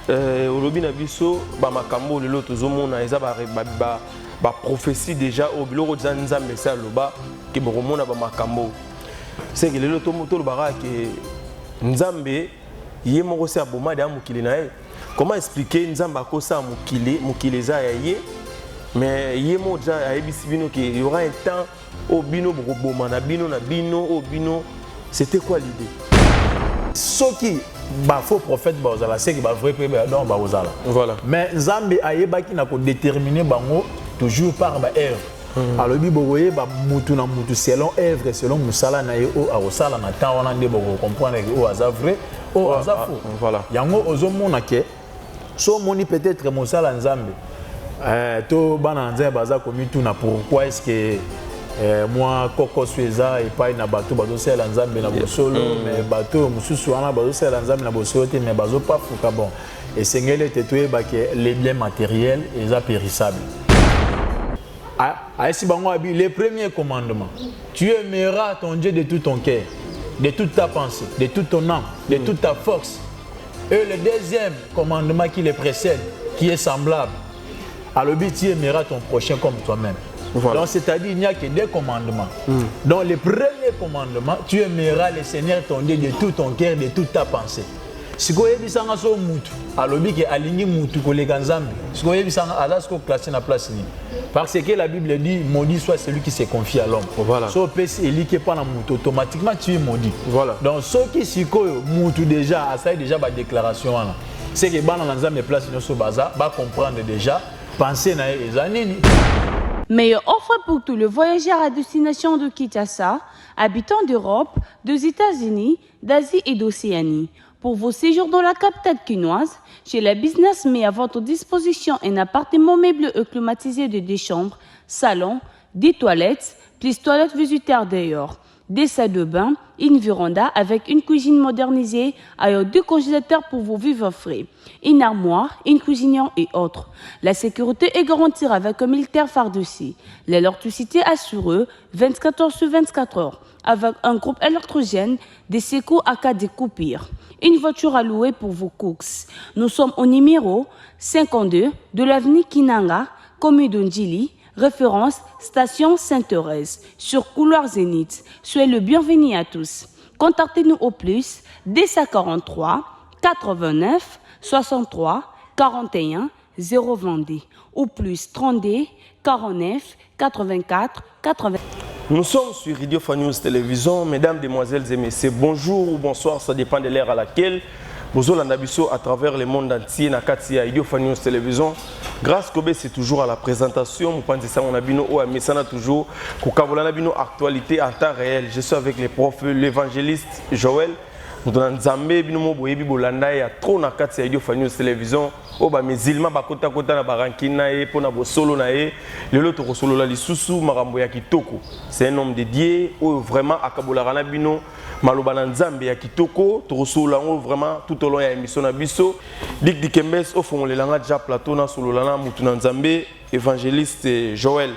olobi na biso ba makambo lelo tozomona eza ba prophétie déjà au biloko za nzambe sa loba ke bokomona ba makambo c'est que lelo to lobaka ke nzambe ye moko se aboma de mukili na ye. Comment expliquer nzambe akosa mukili za ya ye mais ye mo ja ayebisi bino ke y aura un temps au bino bokoboma na bino au bino. C'était quoi l'idée? Ce qui ba faux prophète bazala c'est que ba vrai prophète donc bazala. Voilà. Mais nzambe ayebaki na ko déterminer bango toujours par ba œuvre. Alors bi boye ba mutu na mutu selon œuvre selon musala na ye o arosala na temps wana nde boko comprendre que o aza vrai o aza faux. Voilà. Yango ozomona ke so moni peut-être musala nzambe to bana nzambe baza komitu na pourquoi est-ce que moi koko sueza et pas na bateau bazo sala nzambe na bosolo mais bateau mususu wana bazo sala nzambe na bosolo te mais bazo pas fuka bon et sengele te ba que les biens matériels et ça périssable. Le premier commandement, tu aimeras ton Dieu de tout ton cœur, de toute ta pensée, de toute ton âme, de toute ta force. Et le deuxième commandement qui le précède, qui est semblable, alors tu aimeras ton prochain comme toi-même. Voilà. Donc c'est-à-dire il n'y a que deux commandements. Donc le premier commandement, tu aimeras le Seigneur ton Dieu de tout ton cœur, de toute ta pensée. Si vous avez besoin de mutu, alors que aligné mutu kolega nzambe. Si vous avez besoin de classer na place ni. Parce que la Bible dit maudit soit celui qui se confie à l'homme. Voilà. So pèse éliqué pas na mutu automatiquement tu es maudit. Voilà. Donc ceux qui siko mutu déjà ça déjà ba déclaration là. C'est que bana nzambe place no so baza ba comprendre déjà penser na ezanini. Meilleure offre pour tous les voyageurs à destination de Kinshasa, habitants d'Europe, des États-Unis, d'Asie et d'Océanie. Pour vos séjours dans la capitale quinoise, chez la Business met à votre disposition un appartement meublé et climatisé de 2 chambres, salon, 10 toilettes, plus toilettes visiteurs d'ailleurs, des salles de bain, une véranda avec une cuisine modernisée avec 2 congélateurs pour vos vivres frais, une armoire, une cuisinière et autres. La sécurité est garantie avec un militaire farci. L'électricité assurée 24 heures sur 24 heures avec un groupe électrogène de secours à cas de coupure. Une voiture à louer pour vos courses. Nous sommes au numéro 52 de l'avenue Kinanga, commune d'Ondjili, référence station Sainte-Thérèse, sur couloir Zénith. Soyez le bienvenu à tous. Contactez-nous au plus 243 89 63 41 022 ou plus 32 49 84 80. Nous sommes sur Radio Fan News Télévision. Mesdames, Demoiselles et Messieurs, bonjour ou bonsoir, ça dépend de l'heure à laquelle vous avez l'habitude à travers le monde entier. Nakatia Radio Fan News Télévision. Grâce Kobe, c'est toujours à la présentation. Vous pensez ça, on a bino ou à toujours. Kokabola bino actualité en temps réel. Je suis avec les profs, l'évangéliste Joël. Nous avons Nzambe bino mo boyebi bolanda ya trop na kati Radio Fan News Télévision. O ba mezilma ba kota na barankina e pona bo solo na e lelo to solo la lisusu makambo ya kitoko. C'est un homme de Dieu o vraiment akabola na bino maloba na Nzambe ya kitoko to solo lango vraiment tout au long ya émission na biso dik dikembes o fon le langa ja plateau na solo lana mutu na Nzambe évangéliste Joël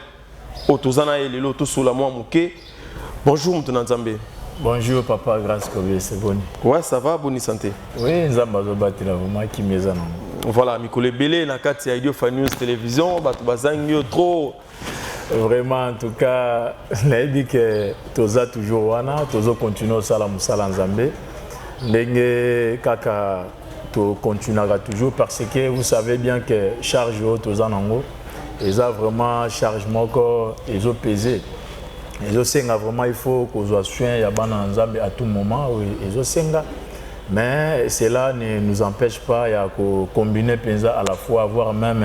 o tozana e lelo to solo moi muke. Bonjour mutu na Nzambe. Bonjour papa, grâce Kobe, c'est bon. Ouais, ça va, bonne santé. Oui, Nzamba zobati la vraiment qui maison. Voilà, Mikole Belé na kati ya Radio Fan News Télévision, batu bazangi trop. Vraiment en tout cas, je dit que toza toujours wana, tozo continuer sala musala Nzambe. Ndenge kaka to continuera toujours parce que vous savez bien que charge toza nango, et ça vraiment charge moko ezo peser. Et senga vraiment il faut qu'on soit soin ya bana Nzambe à tout moment oui et senga mais cela ne nous empêche pas de combiner à la fois avoir même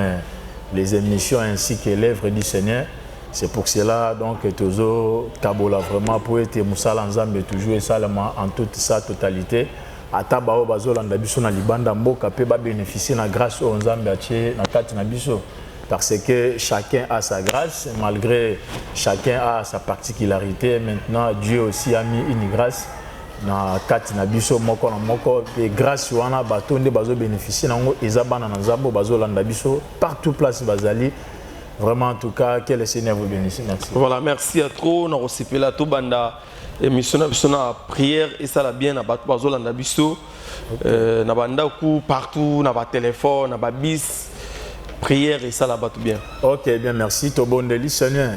les émissions ainsi que l'œuvre du Seigneur. C'est pour cela donc tozo kabola vraiment pour être musala Nzambe toujours et seulement en toute sa totalité ataba o bazolanda biso na libanda mboka pe ba bénéficier na grâce au Nzambe atie na kati na biso. Parce que chacun a sa grâce, malgré chacun a sa particularité. Maintenant, Dieu aussi a mis une grâce dans kati na biso moko na moko et grâce wana bato nde bazo bénéficier nango ezabana na nzambo bazo landa biso partout place bazali Vraiment, en tout cas, que le Seigneur vous bénisse. Merci. Voilà, merci à trop. Nous avons la tout banda émission na prière et ça la bien na batu bazola na biso. Na banda ku partout, na ba téléphone, na ba bis. Prière et ça la batu bien. Ok, bien, merci. Tobondeli, Seigneur.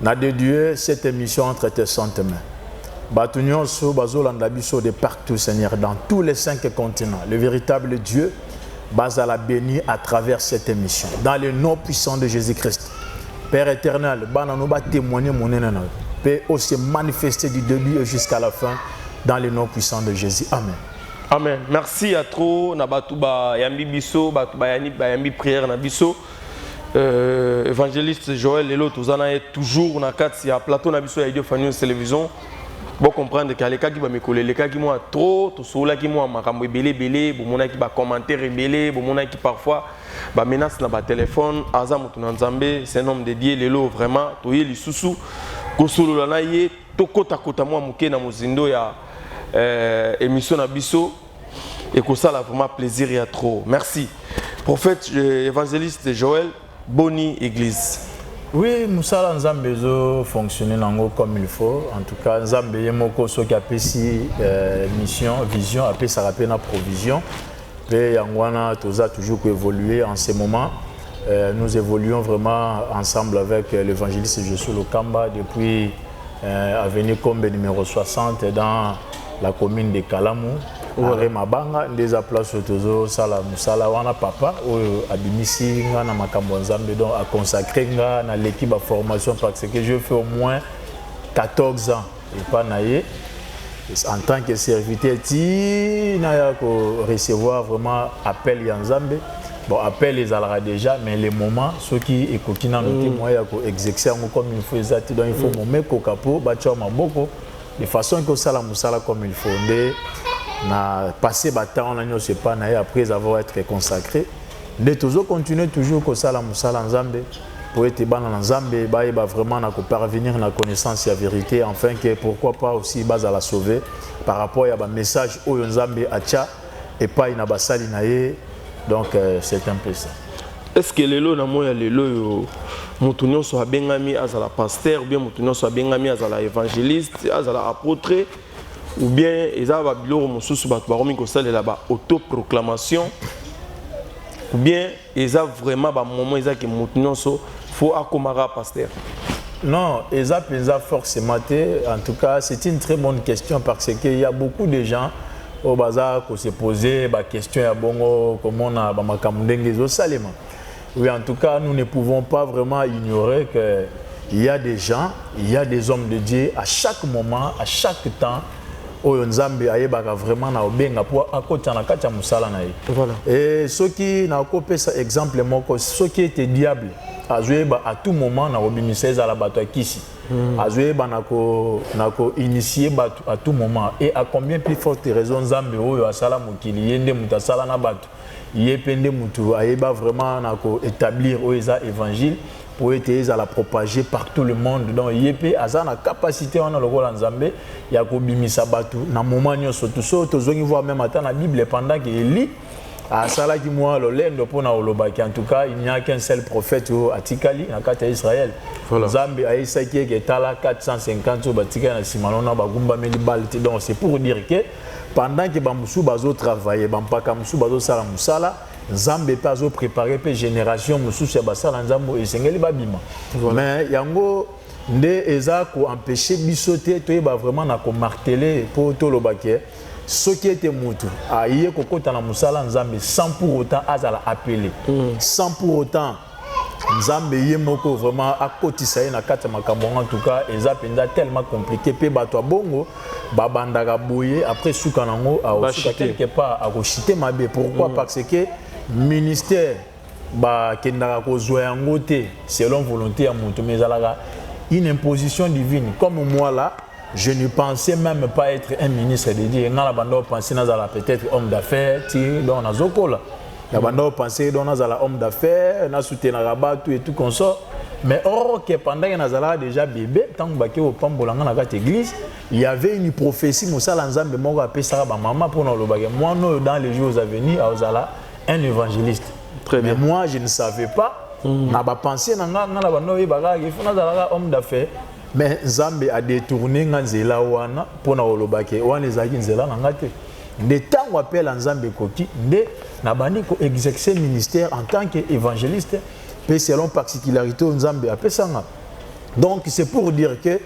Na de Dieu cette émission entre tes saintes mains. Batunyon so bazola na biso de partout, Seigneur, dans tous les 5 continents. Le véritable Dieu base à la béni à travers cette émission. Dans le nom puissant de Jésus-Christ. Père éternel, nous va témoigner mon énonal. Peut aussi manifester du début jusqu'à la fin dans le nom puissant de Jésus. Amen. Amen. Merci à trop. Na batuba yambi biso, batuba yambi prière na biso. Évangéliste Joël Lelo tozana est toujours na kati ya plateau na biso ya Radio Fan News Télévision. Bon comprendre que les cas qui va me coller, les cas qui moi trop, tout cela qui moi makambo belé, bon mon qui va commenter belé, bon mon qui parfois ba menace na ba téléphone, azam tu nzambe, c'est un homme dédié Lelo vraiment, toye li susu, kosolo na ye, tokota kota moi muke na muzindo ya émission na biso et que ça là vraiment plaisir et à trop. Merci. Prophète évangéliste Joël Boni Église. Oui, Moussala Nzambe zo fonctionner comme il faut. En tout cas, Nzambe yemoko so qui a pesi mission, vision, appelé ça rappelle na provision. Et yangwana toza toujours évoluer en ce moment. Nous évoluons vraiment ensemble avec l'évangéliste Josué Lokamba depuis Avenue Kombe numéro 60 dans la commune de Kalamou. Ore mabanga ndeza place tozo sala musala wana papa oyo abimisi nga na makambo nzambe donc a consacré nga na l'équipe de formation parce que je fais au moins 14 ans et pas naïe en tant que serviteur ti na ya ko recevoir vraiment appel ya nzambe bon appel les alara déjà mais les moments ceux qui ekokina noté moi ya ko exercer comme il faut exact donc il faut momé ko kapo ba choma maboko de façon que sala musala comme il faut na passé temps on a pas après avoir été consacré de toujours continuer toujours que ça la musala nzambe pour être ban na nzambe ba vraiment na ko parvenir na connaissance la vérité enfin que pourquoi pas aussi base à la sauver par rapport à ba message oyo nzambe acha et pas ina basali na ye donc c'est un peu ça. Est-ce que lelo na moya lelo yo mutu nyonso abengami azala pasteur ou bien mutu nyonso abengami azala évangéliste azala apôtre ou bien ils ont biloko mosusu bato baromi kosalela ba autoproclamation ou bien ils ont vraiment ba moment ils ont que mutu nyonso faut akomara pasteur. Non, ils ont forcément en tout cas c'est une très bonne question parce qu'il y a beaucoup de gens au bazar qui se poser ba question ya bongo comment on a ba makamundenge zo salema. Oui, en tout cas, nous ne pouvons pas vraiment ignorer qu'il y a des gens, il y a des hommes de Dieu à chaque moment, à chaque temps. Oyo nzambe ayebaka vraiment na obenga pour akota na kati ya musala na ye. Voilà. Et ceux qui na kopesa exemple moko ceux qui étaient diable azoyeba à tout moment na obimisa za la bato akisi. Azoyeba na ko initier bato à tout moment et à combien plus forte raison nzambe oyo asala mokili yende muta sala na bato. Yepende mutu ayeba vraiment na ko établir oyo évangile pour être à la propager par tout le monde. Donc, il y a une capacité dans le rôle nzambe il y a kobimisa batu na moment nyonso tout ça tozongi voir même attendre la Bible pendant qu'il lit à sala ki moi le lendo pona olobaki en tout cas il n'y a qu'un seul prophète atikali na kati ya Israël. Nzambe aisaki ke tala 450 batika na simanona bagumba meli balti donc c'est pour dire que pendant que bamusu bazo travailler bampaka musu bazo sala musala Nzambe pas au préparer pe génération mususu ya basala nzambo esengeli babima mais yango nde eza ko empêcher bisote to yeba vraiment na ko marteler pour to lobake ce qui était mutu aye kokota na musala nzambe sans pour autant azala appeler sans pour autant nzambe yemoko vraiment akotisa ye na kata makambo en tout cas eza penda tellement compliqué pe bato bongo babandaka boye après suka nango a suka quelque part a kochiter mabe pourquoi parce que ministère ba kendaka ko zoyango te selon volonté ya mutu mais alaka une imposition divine comme moi là je ne pensais même pas être un ministre de Dieu ngala bando penser nazala peut-être homme d'affaires ti donc nazokola ya bando penser donc nazala homme d'affaires na soutenir batu et tout comme ça mais or que pendant que nazala déjà bébé tant que au pambolanga na kati église il y avait une prophétie musala nzambe moko apesa ba maman pour le bagage moi dans les jours à venir azala un évangéliste. Très bien. Mais moi, je ne savais pas. na ba penser na nga na ba no yeba il faut na zala homme d'affaires mais Nzambe a détourné nga nzela wana pona olobake wana ezaki nzela na nga te de temps appel Nzambe koki nde na bandi ko exercer ministère en tant qu'évangéliste mais selon particularité Nzambe apesanga. Donc c'est pour dire que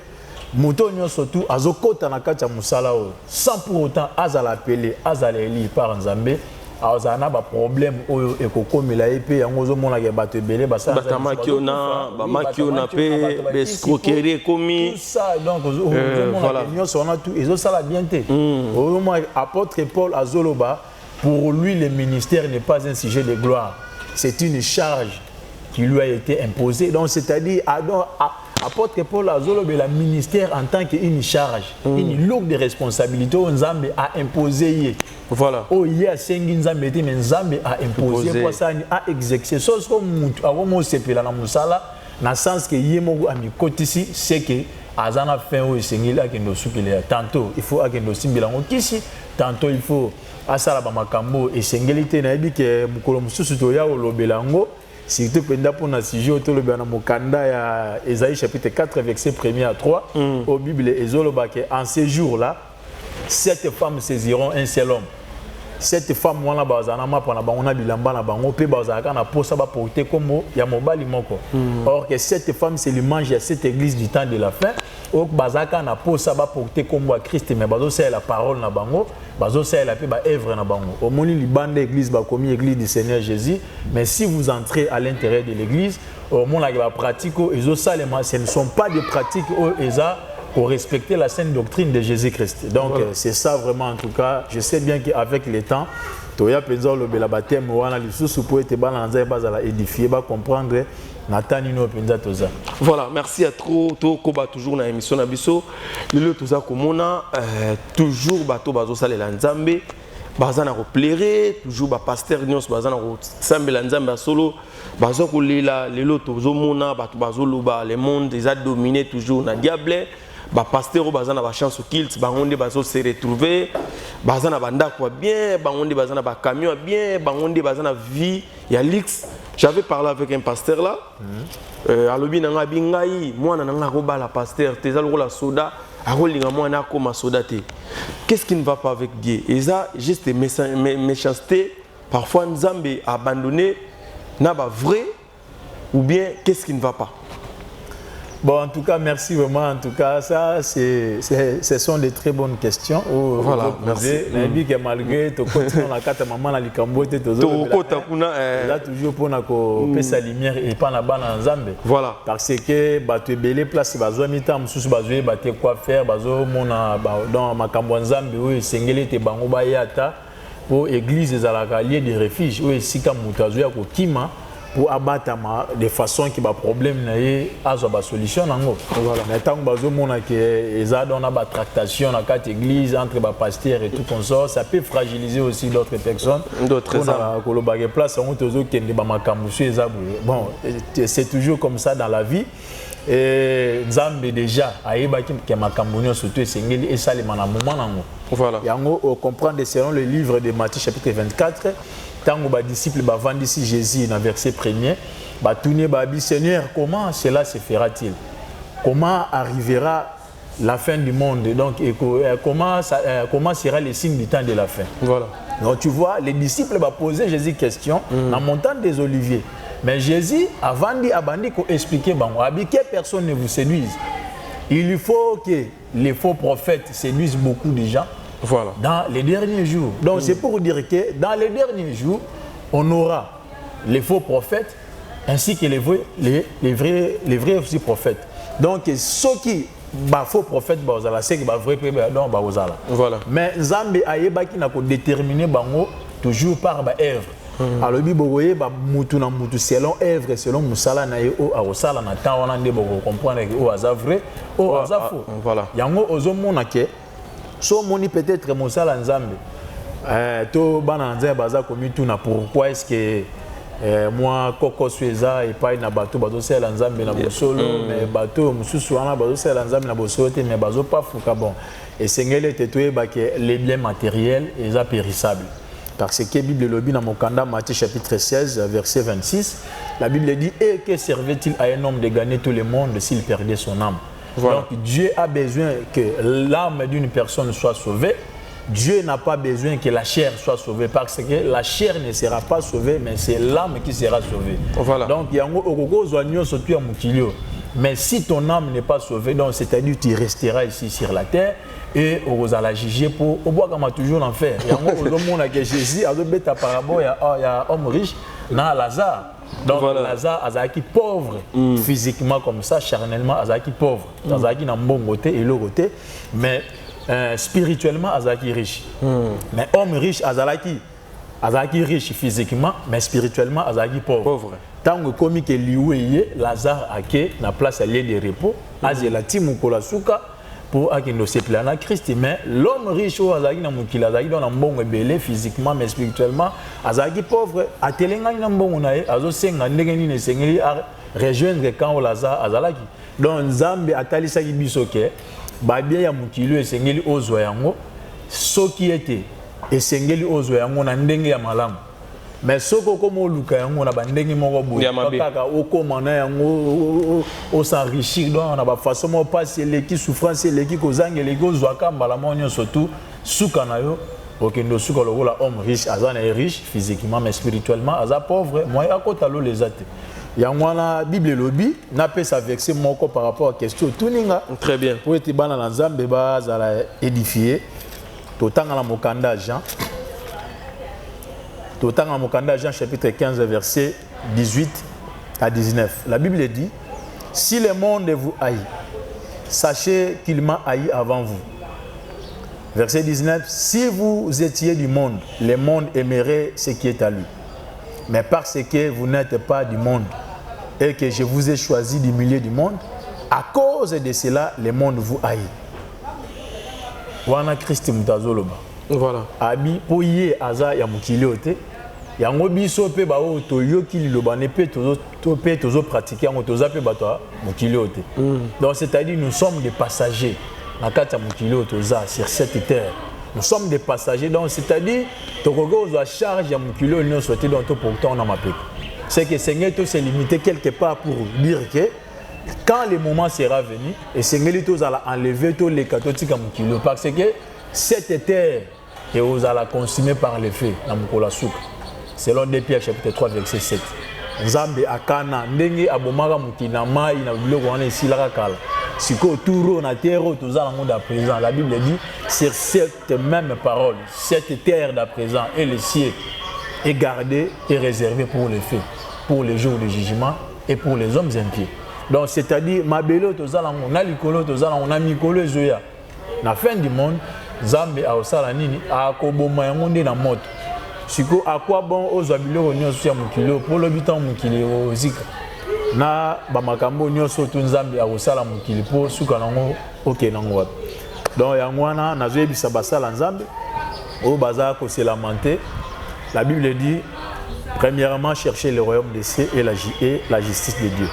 Moutonio surtout azokota na kati ya musala o sans pour autant azala appelé azala élu par Nzambe azana ba problème oyo ekokomela epe yango zo mona ke bato belé basa batamakiona bamakiona pe bescroquerie komi tout ça donc zo mona ke nyonso wana tout ezo sala bien te oyo mo apôtre Paul azoloba pour lui le ministère n'est pas un sujet de gloire, c'est une charge qui lui a été imposée. Donc c'est-à-dire apôtre Paul Azolo le ministère en tant qu'une charge, une lourde responsabilité Nzambe a imposé. Voilà. Oh il y a sengi Nzambe mais Nzambe a imposé pour ça a exécuté. Sauf que mutu avant sepela na musala na sens que yemo ami kotisi c'est que azana fin o sengi la kendo sukile tantôt il faut akendo simbila ngokisi tantôt il faut asala ba makambo et sengilité na yebi ke mukolo mususu to ya olobelango. Surtout pour na sujet autour de Mokanda ya Ésaïe chapitre 4 verset 1er à 3 au Bible ezoloba que en ces jours-là 7 femmes saisiront un seul homme. 7 femmes wana bazana mapa na bango na bilamba na bango pe bazaka na posa ba porter comme ya mobali moko. Or que 7 femmes c'est l'image de cette église du temps de la fin. Or bazaka na posa ba porter comme à Christ mais bazo c'est la parole na bango, bazo c'est la pe ba œuvre na bango. Au moni libande église ba komi église du Seigneur Jésus, mais si vous entrez à l'intérieur de l'église, au mona ba pratique ezo salema, ce ne sont pas des pratiques eza pour respecter la sainte doctrine de Jésus-Christ. Donc voilà. C'est ça vraiment en tout cas. Je sais bien qu'avec le temps, Toya Penza le bela baptême wana lisusu pour être balanza bazala édifier ba comprendre natani no Penza toza. Voilà, merci à trop to koba toujours na émission na biso. Le toza komona toujours bato bazo salela Nzambe. Bazana ko plaire toujours ba pasteur nyos bazana ko sambela Nzambe solo bazo ko lela lelo tozo mona bato bazo loba le monde déjà dominé toujours na diable. Ba pasteur bazana ba chance au kilt bangonde bazo se retrouver bazana banda quoi bien bangonde bazana ba camion bien bangonde bazana vie ya lix. J'avais parlé avec un pasteur là alobi nanga bingai mwana nanga ko ba la pasteur tezalo la soda akolinga mwana ko ma soda te. Qu'est-ce qui ne va pas avec Dieu? Et ça juste méchanceté parfois Nzambe abandonné n'a pas vrai ou bien qu'est-ce qui ne va pas? Bon, en tout cas, merci vraiment. En tout cas, ça, ce sont des très bonnes questions. Voilà, merci. Que malgré tout, on a quatre mamans à l'Ikambo, tu as toujours pour nous sa lumière et pas la banane en Zambie. Voilà. Parce que tu es belé place, tu as mis temps, tu as quoi faire, tu as dans ma cambo en Zambie, oui, singeli te bango bayata pour église des alakaliers de refuge, oui, si comme mutazuya ko kima. Pour abattre de façon qui va problème na azo ba solution nango voilà mais tant bazo mona que eza dona ba tractation na quatre églises entre ba pasteur et tout consort ça peut fragiliser aussi d'autres personnes d'autres âmes ko lo ba place on tozo kende ba makambo sur eza bon c'est toujours comme ça dans la vie et Nzambe déjà ayeba ki makambo nyo surtout esengeli esalema na moment nango voilà yango comprendre selon le livre de Matthieu chapitre 24. Tant que les disciples vendent ici Jésus dans le verset 1er, Seigneur, comment cela se fera-t-il? Comment arrivera la fin du monde? Donc, comment sera le signe du temps de la fin? Voilà. Donc, tu vois, les disciples vont poser Jésus une question dans la montagne des Oliviers. Mais Jésus, avant d'expliquer, que personne ne vous séduise. Il faut que les faux prophètes séduisent beaucoup de gens. Voilà. Dans les derniers jours. Donc c'est pour dire que dans les derniers jours, on aura les faux prophètes ainsi que les vrais aussi prophètes. Donc ceux qui sont faux prophètes, c'est que les vrais prophètes. Voilà. Mais Nzambe ayeba qui n'a pas déterminé toujours par œuvre. Alors biboye mutu na mutu selon œuvre selon musala na yo a osala na temps on a ndebo comprendre que o aza vrai o aza faux. Voilà. Yango ozomona ke so moni peut-être mosala Nzambe to bana Nzambe baza komi tuna pourquoi est-ce que moi koko sueza et pas na bato bazo sala Nzambe na bosolo mais bato mususu wana bazo sala Nzambe na bosolo te mais bazo pas fuka bon et sengele te toyeba que les biens matériels eza périssables Parce que la Bible le dit dans Mokanda, Matthieu chapitre 16, verset 26, la Bible dit, et que servait-il à un homme de gagner tout le monde s'il perdait son âme? Voilà. Donc Dieu a besoin que l'âme d'une personne soit sauvée. Dieu n'a pas besoin que la chair soit sauvée parce que la chair ne sera pas sauvée, mais c'est l'âme qui sera sauvée. Voilà. Donc, il y a un mais si ton âme n'est pas sauvée, c'est-à-dire que tu resteras ici sur la terre et on va la juger pour au bois comme toujours l'enfer. Il y a un monde que Jésus a dit apparemment il y a un homme riche, dans Lazare. Donc voilà. Lazare azaki pauvre physiquement comme ça, charnellement azaki pauvre. Azaki dans bon côté et l'autre côté, mais spirituellement azaki riche. Mais homme riche azaki riche physiquement, mais spirituellement azaki pauvre. Tant que comme que lioué Lazare ake na place à lieu de repos, azela timukola suka pour akino se plana Christ, mais l'homme riche ou azaki na mukila azaki dans bon belé physiquement mais spirituellement azaki pauvre atelenga na bon nae azo senga ndenge ni sengeli a rejoindre quand Lazare azalaki. Donc Nzambe atalisa ki bisoke ba bien ya mukilo esengeli ozwa yango soki ete esengeli ozwa yango na ndenge ya malamu. Mais ce que comme luka yango na bandenge moko boye kaka okomana yango o s'enrichir donc na ba façon mo passer l'équipe souffrance l'équipe kozanga l'équipe zwaka mbala monyo surtout suka na yo okendo suka lokola homme riche azana est riche physiquement mais spirituellement aza pauvre moi akota lo les ate yango na Bible lobi na pesa verset moko par rapport à question tuninga très bien pour être bana na Nzambe ba zala édifier totanga la mokanda Jean Autant en Mokanda, Jean chapitre 15, verset 18 à 19. La Bible dit, si le monde vous haït, sachez qu'il m'a haï avant vous. Verset 19, si vous étiez du monde, le monde aimerait ce qui est à lui. Mais parce que vous n'êtes pas du monde et que je vous ai choisi du milieu du monde, à cause de cela, le monde vous haït. Wana Christ mutazoloba. Voilà. Abi poye aza ya mukiliote. Yango biso pe ba o toyoki liloba ne pe tozo pratiquer yango toza pe bato mukiliote. Donc c'est-à-dire nous sommes des passagers. Na kata mukiliote toza sur cette terre. Nous sommes des passagers donc c'est-à-dire tokogo oza charge ya mukilio nous souhaiter donc pourtant on a ma peuple. C'est que Seigneur to s'est limité quelque part pour dire que quand le moment sera venu et Seigneur to va enlever tous les catholiques mukilio parce que cette terre et vous allez consumer par le feu dans Mukola Souk. Selon 2 Pierre chapitre 3 verset 7. Nzambe akana ndenge abomaka mukina mai na biloko wana esilaka kala. Siko turo na terre tozala ngo da présent. La Bible dit sur cette même parole, cette terre d'à présent et le ciel est gardé et réservé pour le feu, pour les jours de jugement et pour les hommes impies. Donc c'est-à-dire mabelo tozala ngo na likolo tozala ngo na mikolo zoya. Na fin du monde Nzambe aosala nini akoboma yango nde na moto. Siko à quoi bon aux abiloko nyonso ya mukilo pour le bitan mukili ozika na ba makambo nyonso to Nzambe akosala mukili po suka nango oke nango wapi. Donc yango wana nazoyebisa basala Nzambe o baza ko se lamenter. La Bible dit premièrement cherchez le royaume des cieux et la justice de Dieu.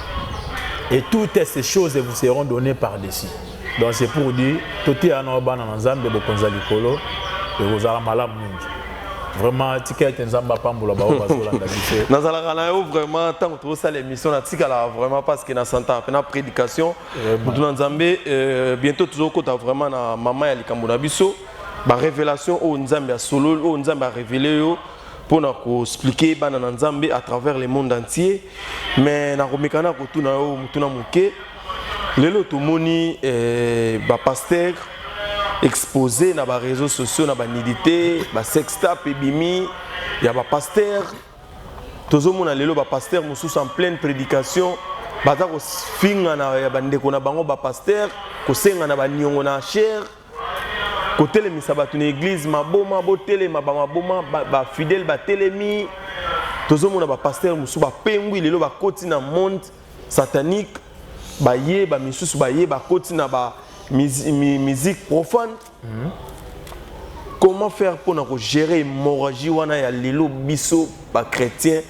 Et toutes ces choses vous seront données par-dessus. Donc c'est pour dire toti anobana Nzambe bokonza likolo et vous allez malamu mingi. Vraiment tikete Nzamba pambola ba bazola ndabise. Nazala na yo vraiment tant que ça l'émission na tikala vraiment parce que na santa na prédication mutu Nzambe bientôt tuzoko ta vraiment na mama ya likambo na biso ba révélation o Nzambe a solo o Nzambe a révélé yo pour na ko expliquer bana Nzambe à travers le monde entier mais na komekana ko tuna yo mutu na muke lelo tomoni ba pasteur exposé na ba réseaux sociaux na ba nidité ba sextape ebimi ya ba pasteur tozomona lelo ba pasteur mususu en pleine prédication baza ko finga na ya bandeko na bango ba pasteur ko senga na ba niongo na cher ko telemisa bato na église maboma bo telema ba maboma ba fidèle ba telemi tozomona ba pasteur mususu ba pengwi lelo ba koti na monde satanique ba ye ba misusu ba ye ba koti na ba musique profane. Comment faire pour gérer l'hémorragie wana ya lelo biso ba chrétien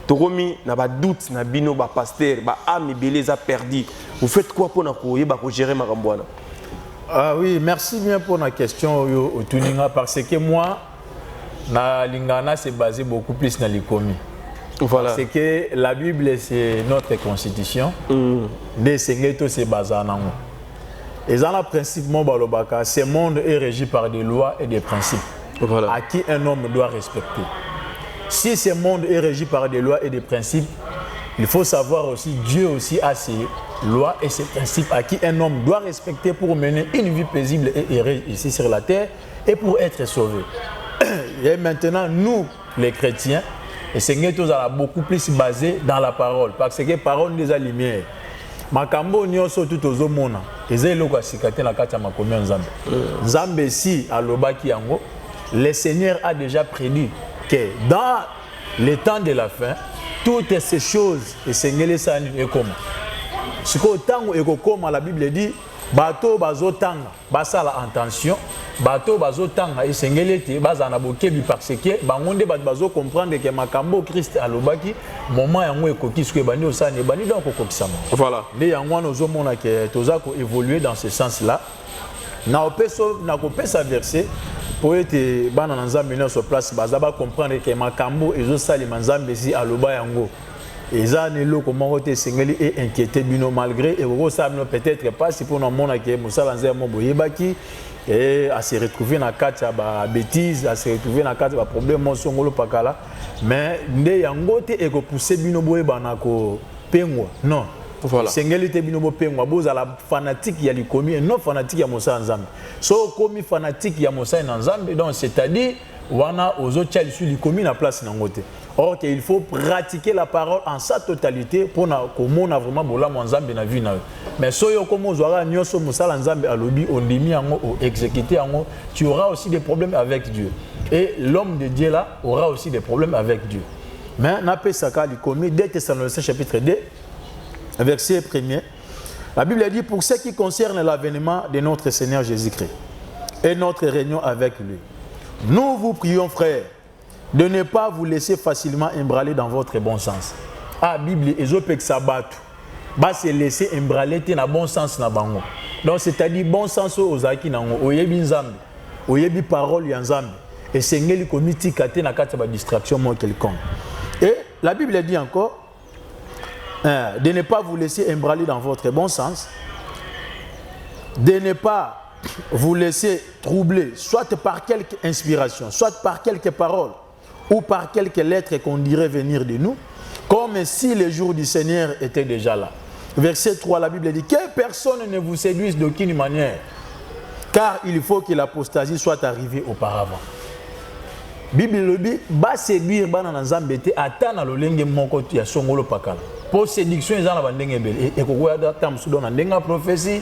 toromi na ba doute na bino ba pasteur ba âme beleza perdu. Vous faites quoi pour gérer makambo wana? Ah oui, merci bien pour la question au Tuninga parce que moi na lingana c'est basé beaucoup plus dans l'économie. Voilà. C'est que la Bible c'est notre constitution. Des sengeto c'est basé en ango. Et dans le principe balobaka, ce monde est régi par des lois et des principes. Voilà. À qui un homme doit respecter. Si ce monde est régi par des lois et des principes, il faut savoir aussi Dieu aussi a ses lois et ses principes à qui un homme doit respecter pour mener une vie paisible et heureuse ici sur la terre et pour être sauvé. Et maintenant, nous, les chrétiens, et Seigneur, nous allons beaucoup plus basé dans la parole, parce que la parole nous a lumière. Makambo nyonso tout ozomona, ezelo kwa sikate na kati ya makomi nzambe. Nzambe si alobaki yango, le Seigneur a déjà prédit que dans le temps de la fin, toutes ces choses, et Seigneur est comme. Ce qu'autant est comme la Bible dit, bateau bazotanga, basala intention, bateau bazotanga, et Seigneur était bazana bokebi parce que bangonde bazo comprendre que makambo Christ alobaki, moment yango ekoki ce que bandi osane bandi donc kokokisama. Voilà. Les yango nozomona que tozako évoluer dans ce sens-là. Na opeso na kopesa verset pour être bana nzambe na sur place bazaba comprendre que makambo ezosali manzambe si aloba yango. Eza nelo comment côté sengeli et inquiété bino malgré et vous savez peut-être pas si pour nous mona que musala nzambe boyebaki et à se retrouver dans kati ya ba bêtise à se retrouver dans kati ba problème monsongolo pakala mais nde yango te eko pousser bino boyebana ko pengwa non. Voilà. Sengeli te bino bo pengwa boza la fanatique ya likomi et non fanatique ya musala nzambe. So komi fanatique ya musala nzambe donc c'est-à-dire wana ozotia lisu likomi na place na ngote. Or qu'il faut pratiquer la parole en sa totalité pour qu'on a vraiment bola nzambe na vie na. Mais soyo comme ozwara nyoso musala nzambe alobi ondimi yango o exécuter yango, tu auras aussi des problèmes avec Dieu. Et l'homme de Dieu là aura aussi des problèmes avec Dieu. Mais na pesaka likomi 2 Thessaloniciens chapitre 2 verset 1er. La Bible dit pour ce qui concerne l'avènement de notre Seigneur Jésus-Christ et notre réunion avec lui. Nous vous prions, frères, de ne pas vous laisser facilement embraler dans votre bon sens. Ah, Bible, ezopek sabatu. Ba se laisser embraler dans bon sens na bango. Donc c'est-à-dire bon sens aux aki nango, oyebi nzambe, oyebi parole ya nzambe. Et sengeli komiti kate na kati ba distraction mo quelconque. Et la Bible dit encore de ne pas vous laisser embraler dans votre bon sens, de ne pas vous laissez troubler, soit par quelque inspiration, soit par quelques paroles, ou par quelques lettres qu'on dirait venir de nous, comme si le jour du Seigneur était déjà là. Verset 3, la Bible dit que personne ne vous séduise d'aucune manière, car il faut que l'apostasie soit arrivée auparavant. Bible le dit, ba séduire bana nzambe te atana lolenge moko ya songolo pakala. Pour séduction ezana bandenge bele et ko ya tam sudo na ndenga prophétie.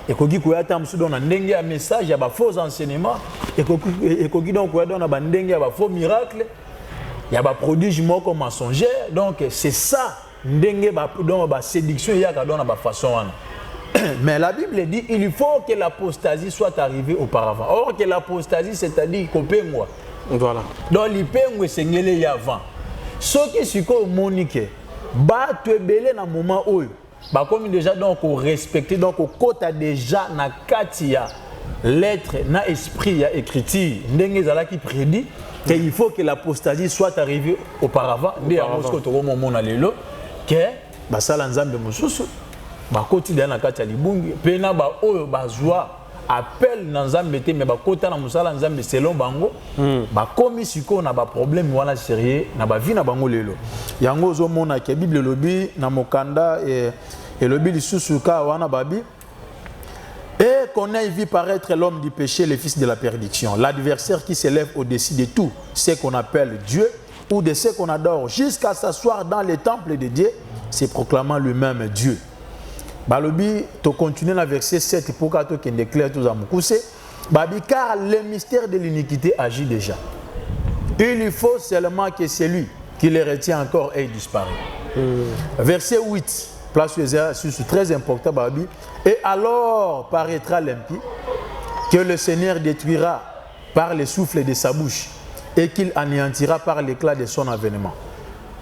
Et kogi koyata msudo na ndenge ya message ya ba faux enseignement et kogi donc koyata na ba ndenge ya ba faux miracle ya ba prodige moko mensongère donc c'est ça ndenge ba donc ba séduction ya ka dona ba façon wana. Mais la Bible dit il faut que l'apostasie soit arrivée auparavant. Or que l'apostasie c'est-à-dire kopengwa. Voilà. Donc l'ipengwe sengele ya avant. Ce qui siko monique ba twebele na moment oyo bah comme déjà donc au respecter donc au quota déjà na katia lettre na esprit ya écriture ndenge zala qui prédit qu'il faut que l'apostasie soit arrivée auparavant ndé ya mosko to mona lelo que ba sala nzambe mususu ba koti na katia libungi pena ba oyo bazwa appel na nzambe te mais ba kota na musala nzambe selon bango ba komi siko na ba problème wana sérieux na ba vie na bango lelo yango zo mona ke Bible lobi na mokanda et le bil susuka wana babi et qu'on ait vu paraître l'homme du péché le fils de la perdition l'adversaire qui s'élève au-dessus de tout ce qu'on appelle Dieu ou de ce qu'on adore jusqu'à s'asseoir dans le temple de Dieu se proclamant lui-même Dieu. Balobi to continuer la verset 7 pour que tu déclares tout ça mukuse babi car le mystère de l'iniquité agit déjà. Il faut seulement que celui qui le retient encore ait disparu. Verset 8 place c'est très important babi et alors paraîtra l'impie que le Seigneur détruira par le souffle de sa bouche et qu'il anéantira par l'éclat de son avènement.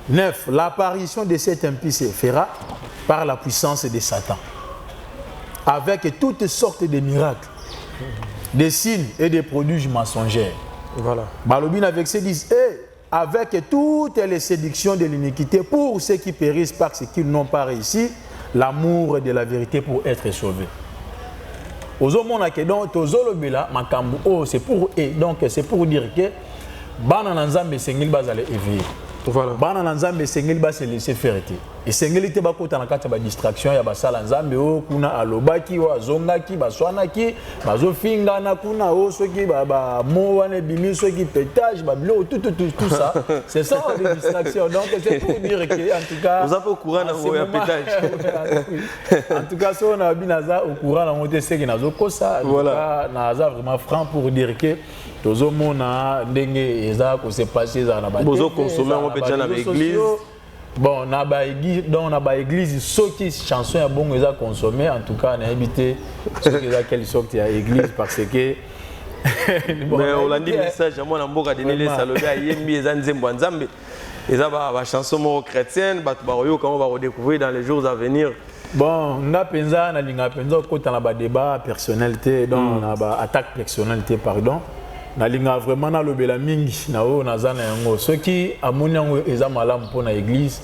9. L'apparition de cet impie se fera par la puissance de Satan avec toutes sortes de miracles, des signes et des prodiges mensongers Voilà. Balobi na verset 10, avec toutes les séductions de l'iniquité pour ceux qui périssent parce qu'ils n'ont pas réussi l'amour de la vérité pour être sauvés. Ozomona ke donc tozolobela makambu c'est pour donc c'est pour dire que bana na nzambe sengeli bazale éveiller. Voilà. Bana na nzambe sengeli ba se laisser faire été. Et sengeli te ba kota na kati ba distraction ya basala nzambe kuna alobaki wa zongaki baswanaki bazofinga na kuna soki ba mo wana bimi soki pétage ba blo tout ça. C'est ça les distractions. Donc c'est pour dire que en tout cas vous êtes au courant na ya pétage. En tout cas so na binaza au courant na monter c'est que nazo kosa. Voilà. Naza vraiment franc pour dire que tozomona ndenge eza ko se passer za na ba bozo consommer on peut déjà dans l'église. Bon na ba église donc na ba église soki chanson ya bongo eza consommer en tout cas na habité soki eza quelle sorte ya église parce que bon, mais on l'a dit message à moi na mboka denele salobi ayembi eza nzembo nzambe eza ba chanson mo chrétienne ba baroyo comment va redécouvrir dans les jours à venir. Bon, nga penza na linga penza ko na ba débat personnalité donc na ba attaque personnalité pardon. Na linga vraiment na lobela mingi na o nazana yango soki amoni yango eza malamu pour na église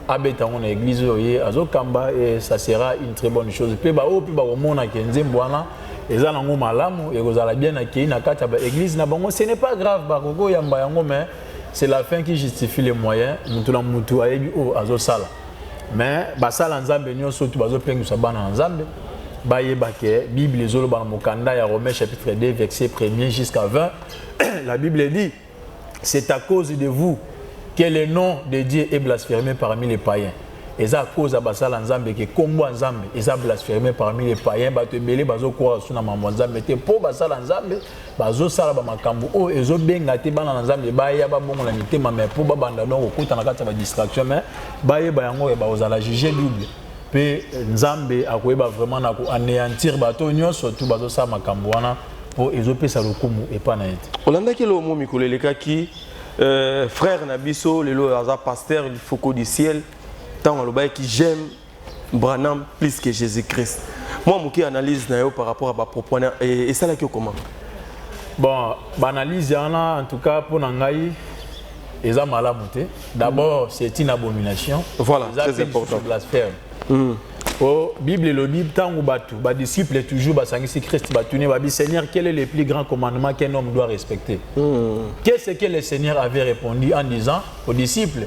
abeta ngo na église oye azokamba et ça sera une très bonne chose pe ba opi ba komona ke nzembo wana eza nango malamu ekozala bien na kei na kati ba église na bango ce n'est pas grave ba koko yamba yango mais c'est la fin qui justifie les moyens mutu na mutu ayebi o azosala mais basala nzambe nyonso tu bazopengisa bana nzambe Bayebake, Bible zoloba na mokanda ya Romains chapitre 2 verset 1er jusqu'à 20. La Bible dit, c'est à cause de vous que le nom de Dieu est blasphémé parmi les païens. Et c'est à cause de basala nzambe que kombo nzambe est blasphémé parmi les païens. Bato ebele bazo kwa suna mambo nzambe te po basala nzambe bazo sala ba makambo o ezo benga te bana nzambe baya ba bongo na mitema mais po ba banda no okuta na kati ba distraction mais bayeba yango e ba ozala juger double. Pe nzambe akoyeba vraiment na ko anéantir bato nyonso tout bazo sa makambo wana po ezopesa lokumu epa na ete olanda ki lo mo mikoleleka ki frère Nabiso lelo aza pasteur du Foko du ciel tant aloba ki j'aime Branham plus que Jésus-Christ. Moi moki analyse na yo par rapport à ba propos et ça là ki comment? Bon, analyse yana en tout cas pour nangai eza malamu te. D'abord c'est une abomination. Voilà, très important. Blasphème. Oh, Bible et le Bible, tant ou batou, ba disciple toujours basangisi Christ batune babi Seigneur, quel est le plus grand commandement qu'un homme doit respecter? Qu'est-ce que le Seigneur avait répondu en disant aux disciples?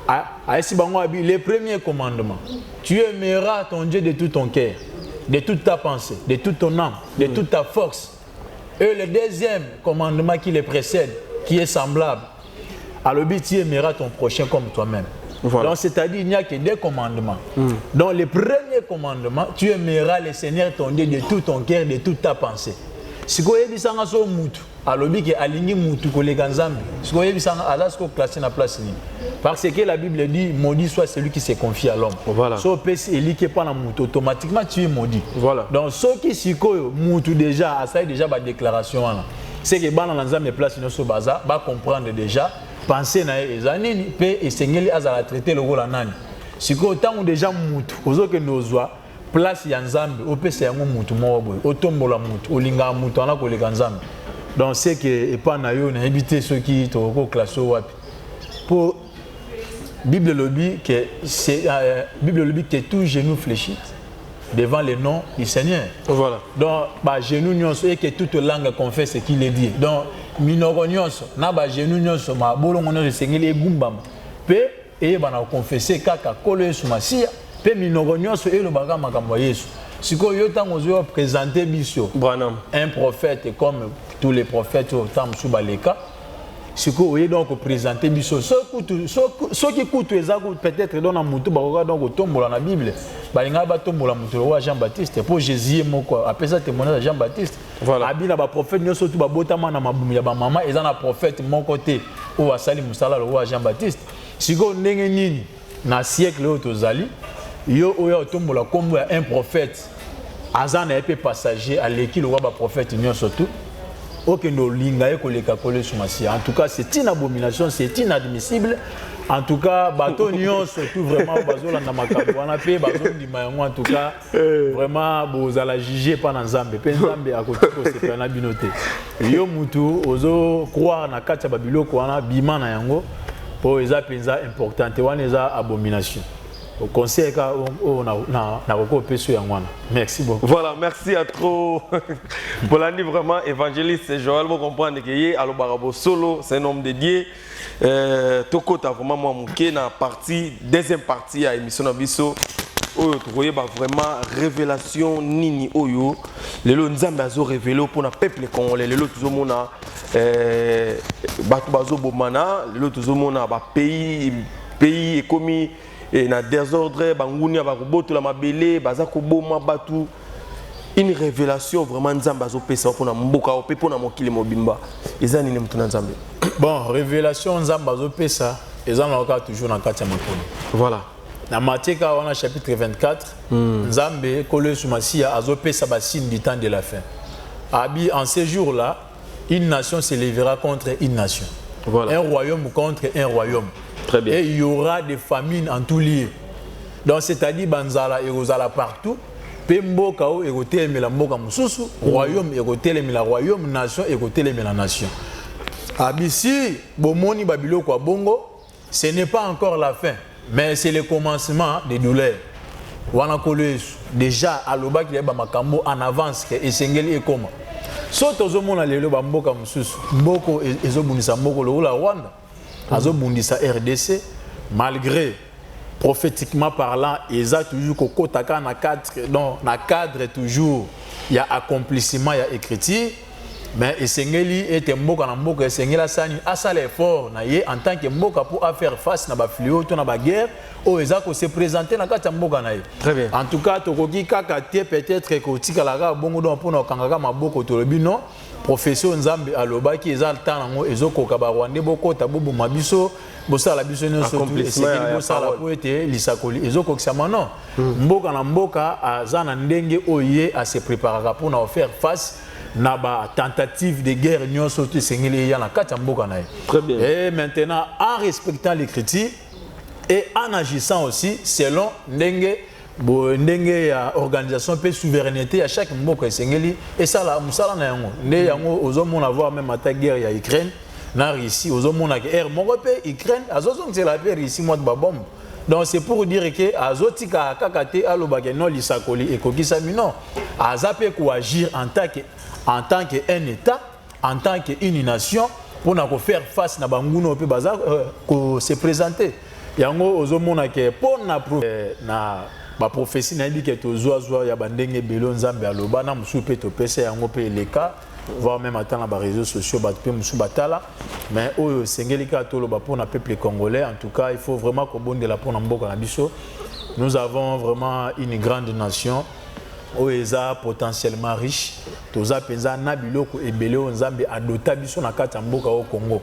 Le premier commandement, tu aimeras ton Dieu de tout ton cœur, de toute ta pensée, de toute ton âme, de toute ta force. Et le deuxième commandement qui le précède, qui est semblable, alors tu aimeras ton prochain comme toi-même. Voilà. Donc c'est-à-dire il n'y a que deux commandements. Donc le premier commandement, tu aimeras le Seigneur ton Dieu de tout ton cœur, de toute ta pensée. Si vous avez ça so mutu, alors que alingi mutu kolega nzambe. Si vous avez ça alasko classé na place ni. Parce que la Bible dit maudit soit celui qui se confie à l'homme. Voilà. So pesi elike pas na mutu automatiquement tu es maudit. Voilà. Donc ceux qui sikoyo mutu déjà a ça déjà ba déclaration là. C'est que bana na nzambe place no so baza ba comprendre déjà penser na ezanini pe esengeli azala traiter le rôle nani. Siko tango déjà mutu ozoke nozwa place ya nzambe opesa yango mutu moko boye otombola mutu olinga mutu ana koleka nzambe. Donc c'est que epa na yo na éviter ceux qui toko classo wapi. Pour Bible le dit que c'est Bible le dit que tout genou fléchit devant le nom du Seigneur. Voilà. Donc ba genou nyonso et que toute langue confesse qu'il est dit. Donc minoko nyonso na ba genou nyonso ma bolongo no sengeli egumbam. Pe et bana confesser kaka kolo Yesu Masia pe minoko nyonso et le baga makambo Yesu. Siko yo tango zo présenter biso Branham un prophète comme tous les prophètes au temps sous baleka. Siko oye donc présenter biso so qui coûte peut-être dans na mutu ba donc tombola na Bible balinga ba tombola mutu wa Jean-Baptiste pour Jésus moko après ça témoignage de Jean-Baptiste. Voilà. Abina ba prophète nyoso tu ba botama na mabumu ya ba mama eza na prophète mon côté ou asali musala le roi Jean-Baptiste. Siko ndenge nini na siècle otozali yo oyo tombola kombo ya un prophète azana epé passager à l'équipe le roi ba prophète nyoso tout okendo linga ekoleka kole sumasia. En tout cas, c'est une abomination, c'est inadmissible. En tout cas, bateau nyon surtout vraiment bazo la makambo wana pe bazo ndima yango en tout cas vraiment bozala juger pas na Nzambe. Pe Nzambe akoti ko se pena binote. Yo mutu ozo croire na kati ya babiloko wana bima na yango po eza penza importante wana eza abomination. Au conseil na roko peso yangwana. Merci beaucoup. Voilà, merci à trop. Bolandi vraiment évangéliste Joël, vous comprenez que yé alo barabo solo, c'est un homme dédié. Toko ta vraiment moi mouké na partie deuxième partie à émission na biso. Oyo troye ba vraiment révélation nini oyo. Lelo Nzambe azo révéler pour na peuple congolais. Lelo tuzo mona batu bazo bomana, lelo tuzo mona ba pays est commis et na désordre bangunia ba koboto la mabele baza koboma batu. Une révélation vraiment Nzambe azo pesa pour na mboka o pe pour na mokili mobimba. Eza nini mtu na Nzambe. Bon, révélation Nzambe azo pesa eza na ka toujours na kati ya makolo. Voilà. Na Matthieu wana chapitre 24, Nzambe kolo sumasia azo pesa ba signe du temps de la fin. Abi en ces jours-là, une nation se lèvera contre une nation. Voilà. Un royaume contre un royaume. Très bien. Et il y aura des famines en tout lieu. Donc c'est-à-dire banzala erozala partout. Pemboka o egotelemela mboka mususu, royaume egotelemela royaume, nation egotelemela nation. Abisi bomoni babiloko bongo, ce n'est pas encore la fin, mais c'est le commencement des douleurs. Wana kolesu déjà aloba ki ba makambo en avance que esengeli ekoma. So tozomona lelo ba mboka mususu, mboko ezobundisa mboko lo la Rwanda, azobundisa RDC malgré prophétiquement parlant, ils ont toujours kokotaka na cadre toujours il y a accomplissement, il y a écriture, mais esengeli était mboka na mboka esengela sani asa l'effort na ye en tant que mboka pour faire face na ba fléau to na ba guerre o ezako se présenter na kati mboka na ye. Très bien. En tout cas tokoki kaka tie peut-être ko tikala ga bongo don pour na kangaka maboko to lobi non profession Nzambe aloba ki eza tanango ezokoka ba Rwanda boko tabubu mabiso bosala biso nyonso esengeli bosala po ete lisakoli ezokokisa non mboka na mboka azana ndenge oye a se préparer pour na faire face na ba tentative de guerre nyonso to esengeli ya na kati mboka na ye. Très bien. Et maintenant en respectant l'écriture et en agissant aussi selon ndenge ya organisation pe souveraineté à chaque mboka esengeli et ça la musala na yango nde yango ozomona voir même attaque guerre ya Ukraine na Russie ozomona que air moko pe Ukraine azozong c'est la paix Russie moi de ba bombe. Donc c'est pour dire que azotika kakate alobake non lisakoli ekokisa mino azape ko agir en tant que un état, en tant qu'une nation pour na ko faire face na banguno pe baza ko se présenter yango ozomona que pour na ba prophétie na dit que tozoa ya bandenge belo Nzambe aloba na musu pe to pesa yango pe leka voire même attendre ba réseaux sociaux ba pe musu batala mais oyo sengelika toloba pour na peuple congolais. En tout cas il faut vraiment ko bondela pour na mboka na biso. Nous avons vraiment une grande nation oeza potentiellement riche toza penza na biloko ebele Nzambe adota biso na kati mboka au Congo.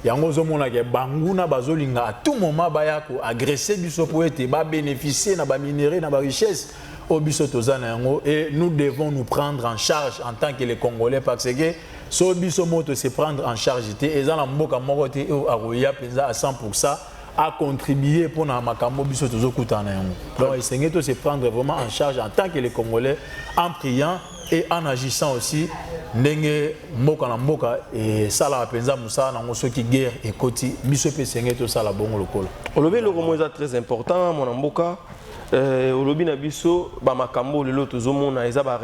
Yango zomona ke banguna bazolinga à tout moment baya ko agresser biso pour être ba bénéficier na ba minéraux na ba richesse au biso tozana yango et nous devons nous prendre en charge en tant que les Congolais parce que so biso moto se prendre en charge té ezala mboka moko té aroya penza à 100% à contribuer pour na makambo biso tozokutana yango. Donc essayer de se prendre vraiment en charge en tant que les Congolais en priant et en agissant aussi ndenge mboka na mboka et sala penza musa na ngoso ki guerre et koti biso pe senge to sala bongo lokolo. Olobi le romoza très important mon mboka olobi na biso ba makambo lelo tozomona eza ba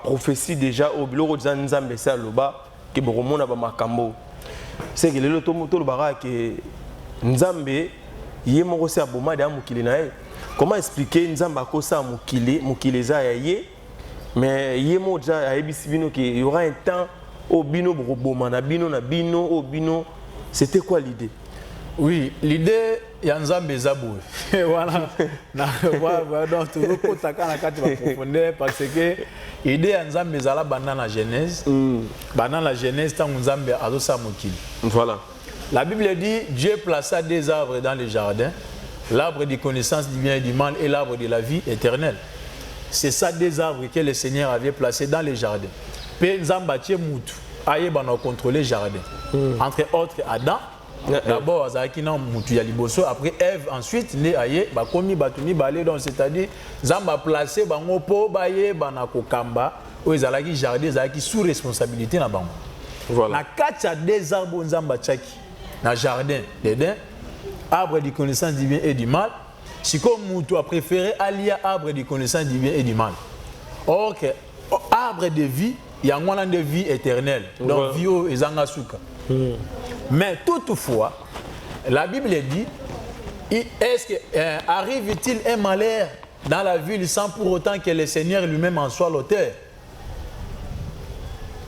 prophétie déjà au biloko za Nzambe sa loba ke boromona ba makambo. C'est que lelo to lobara ke Nzambe ye moko se aboma da mukili na ye. Comment expliquer Nzambe akosa mukili za ya ye? Mais il y aura un temps au bino na bino au bino. C'était quoi l'idée? Oui, l'idée Nzambe zabou. Voilà. Donc tu recotaka na kati ba profondeur parce que l'idée Nzambe zala bana la Genèse. Bana la Genèse tant Nzambe azosa mokili. Voilà. La Bible dit Dieu plaça des arbres dans le jardin, l'arbre de connaissance du bien et du mal et l'arbre de la vie éternelle. C'est ça des arbres que le Seigneur avait placés dans les jardins. Pe Nzamba tie mutu. aye bana contrôler jardin. Entre autres Adam. D'abord azaki na mutu ya liboso, après Ève, ensuite né aye ba komi batuni balé, donc c'est-à-dire Zamba placé bango po baye bana kokamba o ezalaki jardin ezalaki sous responsabilité na bango. Voilà. Na katia des arbres Nzamba tchaki na jardin d'Éden, arbre de connaissance du bien et du mal. Si comme mutu a préféré allier arbre de connaissance du bien et du mal. Or que arbre de vie, il y a un de vie éternelle. Donc vie au ezanga suka. Mais toutefois, la Bible dit, est-ce que arrive-t-il un malheur dans la ville sans pour autant que le Seigneur lui-même en soit l'auteur?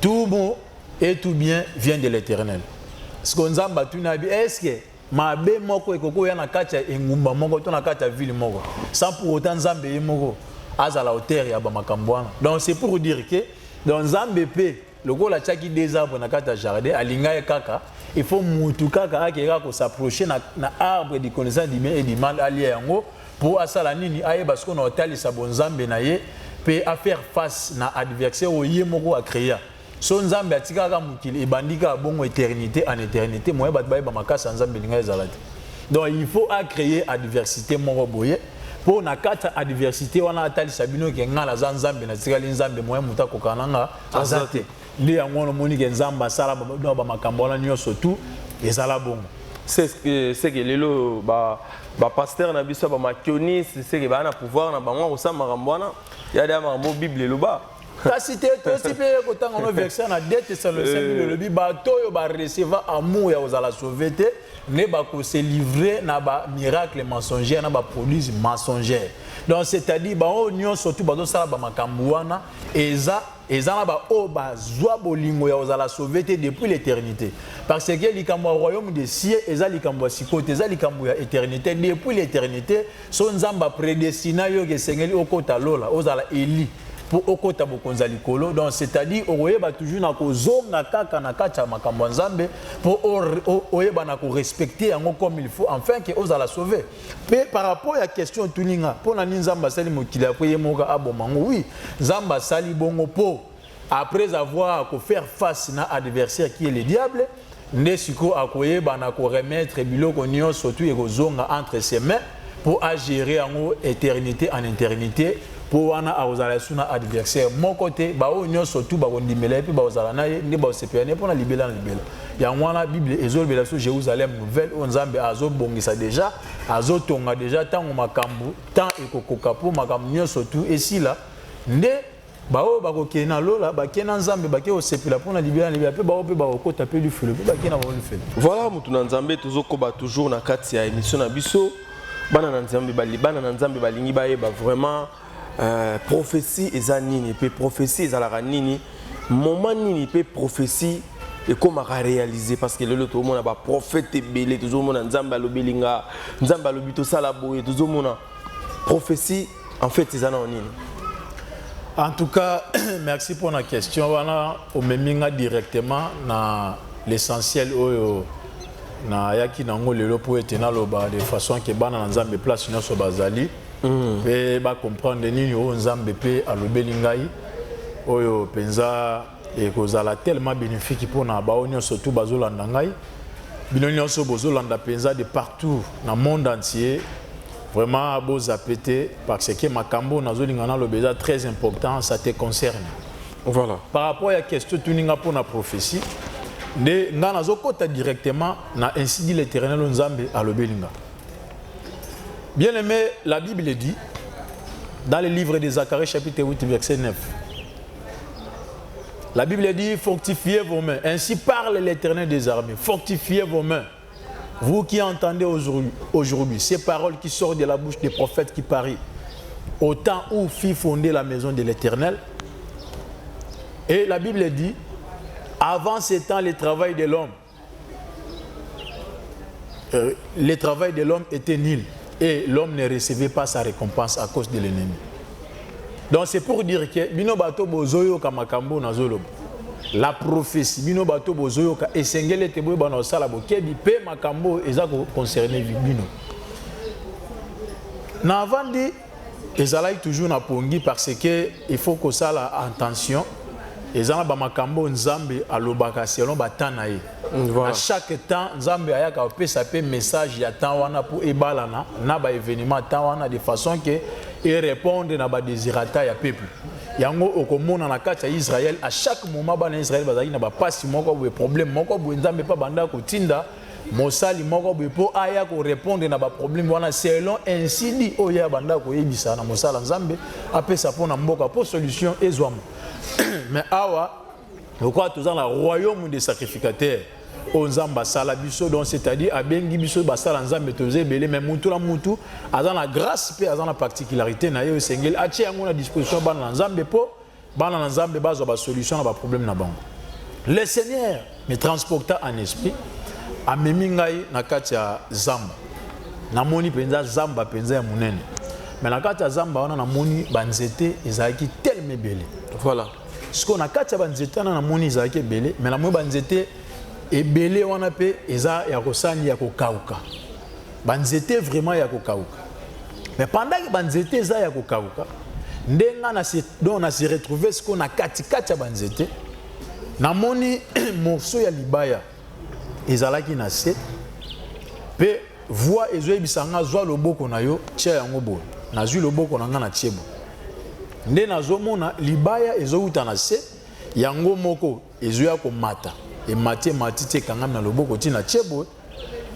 Tout bon et tout bien vient de l'Éternel. Ce qu'on a battu, est-ce que mabe moko ekoko ya na kati ya engumba moko to na kati ya ville moko sans pour autant Nzambe moko azala auteur ya ba makambo wana? Donc c'est pour dire que dans Nzambe pe loko la tchaki des arbres na kati ya jardin alinga e kaka, il faut mutu kaka akeka ko s'approcher na arbre de connaissance du bien et du mal allié yango pour asala nini aye parce qu'on a otali sa bon Nzambe na ye pe à faire face na adversaire o ye moko a créer. So Nzambe atikaka mukili ebandika bongo éternité en éternité moye bat baye ba makasa Nzambe linga ezalati. Donc il faut à créer adversité moko boye pour na kata adversité wana atali sabino ke ngala za Nzambe na tikali Nzambe moye muta kokananga azate. Ndi yango no moni ke Nzamba sala ba makambo na nyoso tout ezala bongo. C'est que lelo ba pasteur na biso ba makioni c'est que ba na pouvoir na bango ko sa makambo na ya da makambo Bible lo ba. Ta cité toi si pe ko tanga no verset na 2 Thessaloniciens le bi ba toyo ba recevoir amour ya ozala sauveté ne ba ko se livrer na ba miracle mensonger na ba produits mensongers. Donc c'est-à-dire ba union surtout ba do sala ba makambo wana eza na ba o ba zwa bolingo ya ozala sauveté depuis l'éternité. Parce que likambo royaume des cieux eza likambo sikote eza likambo ya éternité depuis l'éternité so Nzamba prédestiné yo ke sengeli okota lola ozala Eli pour okota bokonza likolo. Donc c'est-à-dire oyeba toujours na kozonga kaka na kacha makambo Nzambe pour oyeba na ko respecter yango comme il faut afin que ozala sauver. Mais par rapport à la question tuninga pour na Nzamba sali mokili akoye moka abomango oui Nzamba sali bongo po après avoir ko faire face na adversaire qui est le diable nesiko akoyeba na ko remettre biloko nyo surtout e kozonga entre ses mains pour gérer yango éternité en éternité. Pour wana aozala suna adversaire mon côté ba o nyo surtout ba kondimela et puis ba ozala na ye ndi ba sepene pour na libela ya wana Bible ezolbela so Jérusalem nouvelle o Nzambe azobongisa déjà azotonga déjà tango makambu tant ekokoka pour makambu nyo surtout esila nde ba o ba kokena lola ba kena Nzambe ba ke o sepela pour na libela pe ba o pe ba okota pe du feu pe ba kena ba le feu. Voilà mutu na Nzambe tozokoba toujours na kati ya émission na biso bana na Nzambe balingi ba yeba vraiment prophétie eza nini pe prophétie eza la nini moment nini pe prophétie et comment réaliser parce que le tout le monde a ba prophète belé tout le monde Nzamba lobelinga Nzamba lobito sala boye tout le monde prophétie en fait eza na nini. En tout cas merci pour la question wana o meminga directement na l'essentiel oyo na yaki nango lelo po etena loba de façon que bana Nzambe place nyonso bazali. Et ba comprendre nini o Nzambe pe alobeli ngai oyo penza e kozala tellement bénéfique pour na ba onyo surtout bazolanda ngai bino nyonso bozolanda penza de partout na monde entier vraiment boza pété parce que makambo nazolinga na lobeza très important ça te concerne. Voilà. Par rapport à la question tuninga pour la prophétie de nga nazokota directement na ainsi dit l'Éternel Nzambe alobeli nga. Bien aimé, la Bible dit, dans le livre de Zacharie, chapitre 8, verset 9, la Bible dit, fortifiez vos mains. Ainsi parle l'Éternel des armées. Fortifiez vos mains. Vous qui entendez aujourd'hui ces paroles qui sortent de la bouche des prophètes qui parient au temps où fit fonder la maison de l'Éternel. Et la Bible dit, avant ce temps, le travail de l'homme était nul. Et l'homme ne recevait pas sa récompense à cause de l'ennemi. Donc c'est pour dire que bino bato bozoyo ka makambo nazolobo. La prophétie bino bato bozoyo ka esengele te boy bana sala bo kebi pe makambo eza concerné bino. Na avandi ezalai toujours na pongi parce que il faut que ça la attention Et ça, Bamakambo Nzambe alobaka selon batana ye. À chaque temps, Nzambe ayaka pe message ya tawana pour ebalana na ba événement tawana de façon que il répondre na ba désirata ya peuple. Yango okomona na kati ya Israël à chaque moment ba na Israël bazaki na ba pasi moko bo problème moko bo Nzambe pa banda ko tinda mosali moko bo po aya ko répondre na ba problème wana selon ainsi dit oya banda ko yebisa na mosala Nzambe apesa pona mboka po solution ezwama. Mais awa, pourquoi tous dans le royaume des sacrificateurs, on zamba salabiso donc c'est-à-dire à bengi biso basala nzambe toze belé mais mutu la mutu dans la grâce pe dans la particularité na yo sengel atie yango na disposition ban nzambe po ban nzambe bazo ba solution na ba problème na bango. Le Seigneur me transporta en esprit a memingai na kati ya zamba. Na moni penza zamba penza ya munene. Mais na kati ya zamba wana na moni banzete ezaki tellement belé. Voilà. Ce qu'on a kati ya banzete na moni ezaki belé mais na moni banzete ebele wana pe eza ya kosani ya kokauka. Banzete vraiment ya kokauka. Mais pendant que banzete eza ya kokauka, ndenga na se retrouver ce qu'on a kati ya banzete. Na moni morceau ya libaya ezalaki na se pe voix ezo ebisanga zwa loboko na yo tia yango bo. Na zwi loboko na nga na tiebo. Nde nazomona libaya ezouta na se yango moko ezo ya komata. Et Mathieu Matite kangam na loboko tina chebo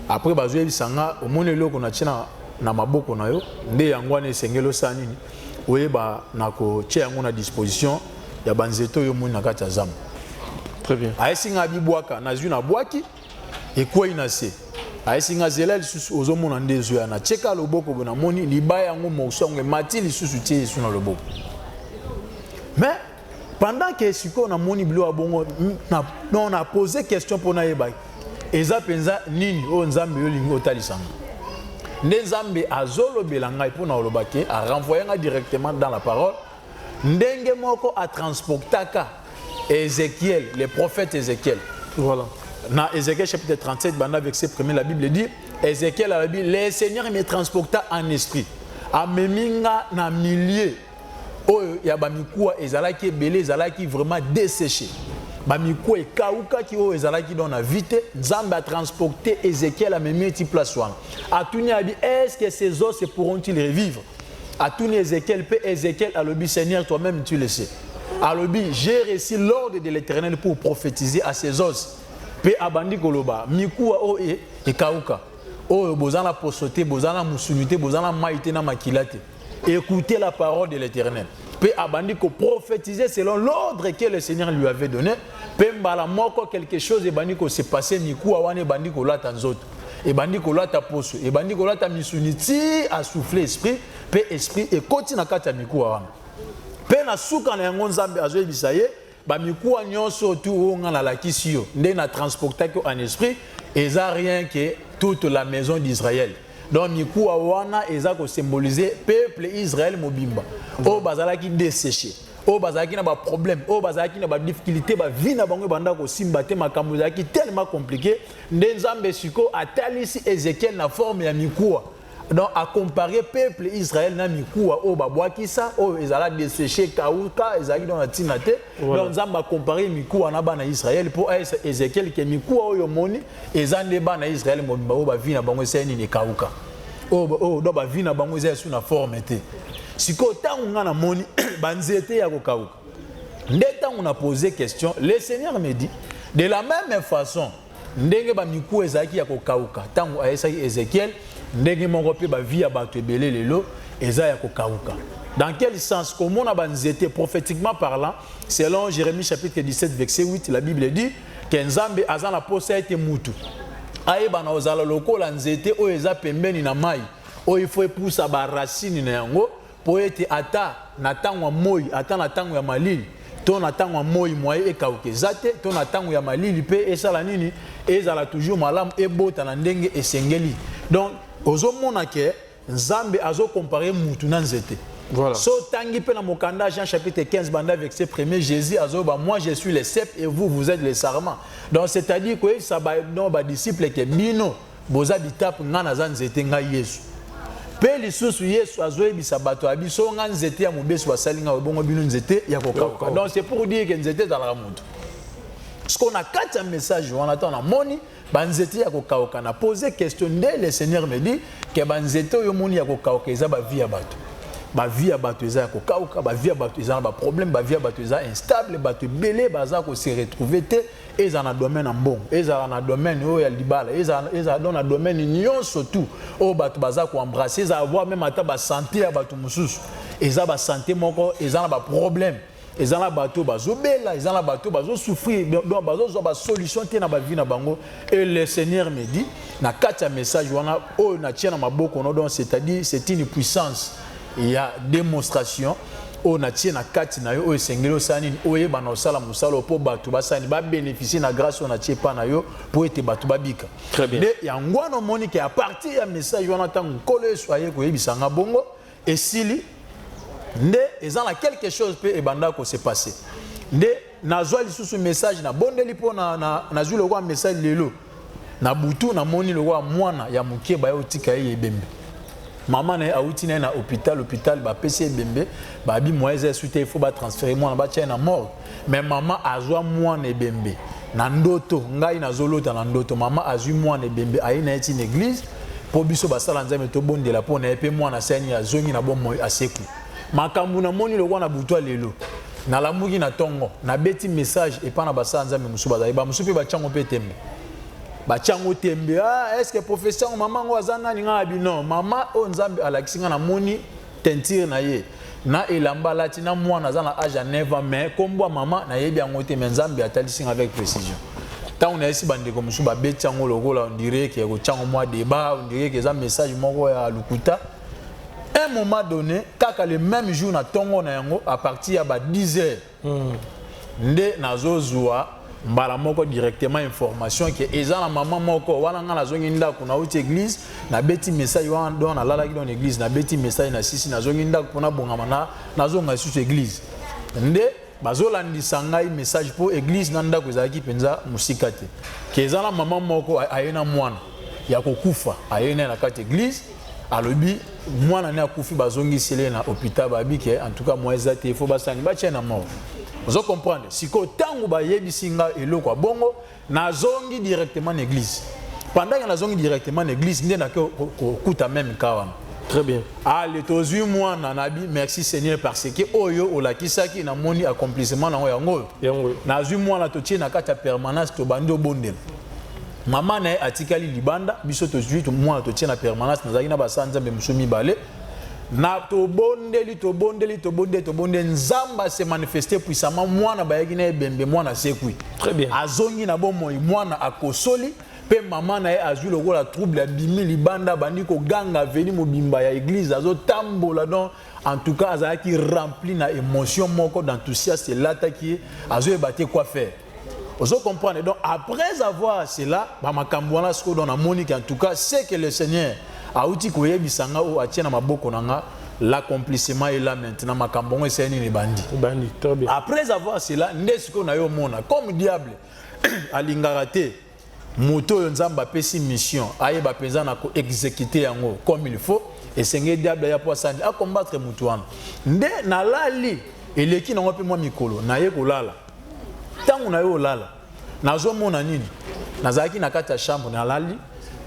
après bazwe bisanga omone loko na tina na maboko na yo nde yango ne sengelo sanini oyeba na ko tie yango na disposition ya banzeto yo mona kati ya zamba. Très bien. Aisinga bibwaka na zwi na bwaki ekoi na se aisinga zelel susu ozomona ndezo ya na cheka loboko bona moni libaya yango mosongo matili susu tie su na loboko. Mais pendant que siko na moni bilo abongo on a posé question pour naeba eza penza nini o nzambe yo lingo talisanga nde nzambe azolo belanga pour na olobake a renvoyer directement dans la parole ndenge moko a transportaka Ézéchiel le prophète Ézéchiel. Voilà. Dans Ézéchiel chapitre 37 banda verset 1 la Bible dit Ézéchiel a dit le Seigneur me transporta en esprit a meminga na milieu oyo ya bamikuwa ezalaki belé ezalaki vraiment desséché bamikuwa ekauka ki oyo ezalaki dans na vite nzambe a transporté Ézéchiel a memi ti place wana atuni abi est-ce que ces os pourront-ils revivre atuni Ézéchiel pe Ézéchiel alobi Seigneur toi-même tu le sais alobi j'ai reçu l'ordre de l'Éternel pour prophétiser à ces os pe abandi koloba mikuwa oyo ekauka oyo bozana posote bozana musunité bozana maïté na makilate. Écoutez la parole de l'Éternel. Puis abandi ko prophétiser selon l'ordre que le Seigneur lui avait donné. Puis mbala moko quelque chose et bandi ko se passer miku awane bandi ko lata nzoto. Et bandi ko lata poso. Et bandi ko lata misuniti a souffler esprit. Puis esprit et continue na kata miku awane. Puis na suka na yango nzambe azo bisaye. Ba miku nyonso tu onga na lakisi yo. Nde na transporter ko en esprit. Et ça rien que toute la maison d'Israël. Donc mikuwa wana ezako symboliser peuple Israël mobimba. O bazalaki desséché. O bazalaki na ba problème, o bazalaki na ba difficulté, ba vie na bango banda ko simba te makambo zaki tellement compliqué. Nzambe siko atalisi Ézéchiel na forme ya mikuwa. Donc à comparer peuple Israël na mikuwa o babwaki ça o ezala desséché kauka ezaki dans la tinate. Donc nzamba comparer mikuwa na bana Israël pour Ézéchiel ke mikuwa oyo moni ezande bana Israël mobimba o ba vie na bango seni ni kauka. O do ba vie na bango ezali sous na forme te. Siko tangu nga na moni banzete ya kokauka. Ndé tangu na posé question, le Seigneur me dit de la même façon ndenge ba mikuwa ezaki ya kokauka tangu aesaki Ézéchiel ndenge moko pe ba vie ya bato ebele lelo eza ya kokauka. Dans quel sens comment on a banzete prophétiquement parlant selon Jérémie chapitre 17 verset 8 la Bible dit que Nzambe azan la posa ete mutu ayeba na ozala lokola nzete oyo eza pembeni na mai oyo il faut epousa ba racine na yango po ete ata na tango ya moi ata na tango ya malili to na tango ya moi moye ekauke zate to na tango ya malili pe esala nini ezala toujours malamu ebota na ndenge esengeli. Donc ozomona ke Nzambe azo comparer mutu na nzete. Voilà. So tangi pe na mokanda Jean chapitre 15 banda verset 1er Jésus azo ba moi je suis le cep et vous êtes les sarments. Donc c'est-à-dire que ça ba non ba disciple ke bino boza bitap nga na za nzete nga Yesu. Pe pe lisusu Yesu azoye bisabato abiso nga nzete ya mobesu basalinga bongo bino nzete ya kokauka. Donc c'est pour dire que nzete za la mutu. Ce qu'on a quatre messages on attend na moni banzete ya kokauka na poser question de le Seigneur me dit que banzete yo moni ya kokauka eza ba vie ya bato. Ba vie ya bato eza ya kokauka, ba vie ya bato eza ba problème, ba vie ya bato eza instable, bato belé baza ko se retrouver te eza na domaine mbongo, eza na domaine o ya libala, eza dans na domaine union surtout o bato baza ko embrasser, eza avoir même ata ba santé ya bato mususu, eza ba santé moko, eza na ba problème. Ils ont la bateau bazobela, ils ont la bateau bazo souffrir, donc bazo ba solution te na ba vie na bango. Et le Seigneur me dit, na quatre message wana o na tia na maboko no donc c'est-à-dire c'est une puissance. Il y a démonstration o na tia na quatre na yo o esengelo sani o ye bana osala musalo po bato basani ba bénéficier na grâce on na tia pa na yo pour être bato babika. Très bien. De ya ngwana monique à partir ya message wana tangu kolo soyez ko yebisanga bongo et sili nde ezana quelque chose peut ebanda ko se passer nde nazwa lisusu message na bondeli po na zulu ko message lelo na butu na moni lo wa mwana ya muke ba yo tika ye ebembe mama na auti na hôpital ba pesi ebembe ba bi moise suite il faut ba transférer mwana ba tia na mort mais mama azwa mwana ebembe na ndoto ngai na zolota na ndoto mama azwi mwana ebembe ayi na eti na église po biso basala nzambe to bondela po na epe mwana sani ya zongi na bomo aseku makambu na moni lokwa na butwa lelo na lamuki na tongo na beti message et pas na basa nzambe musu bazali ba musu pe ba chango pe tembe ba chango tembe est-ce que professeur maman ngo azana ni nga abi non mama o nzambe alakisinga na moni tentire na ye na elamba lati na mwana za na âge 9 ans mais kombo mama na yebi yango te mais nzambe atalisinga avec précision tant on a ici bande comme musu ba beti chango lokola on dirait que ko chango moi débat on dirait que ça message moko ya lukuta. À un moment donné, kaka le même jour na tongo na yango à partir ya 10 heures. Nde nazozwa mbala moko directement information que eza na maman moko wana nga nazongi ndako na uti église na beti message wana don na lala ki don église na beti message na sisi nazongi ndako pona bongama na zonga sisi église. Nde bazolandisa ngai message pour église na ndako ezalaki penza musika te. Ke eza na maman moko ayena mwana ya kokufa ayena na kati église. Alobi mwana na kufi bazongi sele na hôpital babike en tout cas moi ezate il faut basani ba tient na mort. Vous comprendre si ko tangu ba yebisinga eloko bongo na zongi directement en église. Pendant que na zongi directement en église ndé na kuta même kawana. Très bien. Ale tozui mwana nabi merci Seigneur parce que oyo olakisaki na moni accomplissement na yango. Na zui mwana to tie na kata permanence to bando bondel. Maman na atikali libanda biso to juit moi to tia na permanence na zaki na basanza be musumi balé na to bondeli nzamba se manifester puissamment mwana bayaki na ebembe mwana sekui. Très bien. Azongi na bomo mwana akosoli pe maman na azui lokola trouble ya bimi libanda bandi ko ganga veni mobimba ya église azo tambola donc en tout cas azaki rempli na émotion moko d'enthousiasme lata qui azo ebate quoi faire. Vous comprenez donc après avoir cela bamakambuana ce dans la monique en tout cas c'est que le Seigneur a outi koye bisanga o atia na maboko nanga l'accomplissement est là maintenant makambongo c'est ni bandi très bien. Après avoir cela ndesiko na yo mona comme diable alingaraté moto yo nzamba pesi mission aye ba penza na ko exécuter yango comme il faut et seigneur diable ya poisani a combattre mutuana nde na lali eleki na ngope moi mikolo na ye kolala tangu na yo lala nazomona nini nazaki na kati ya chambre na lali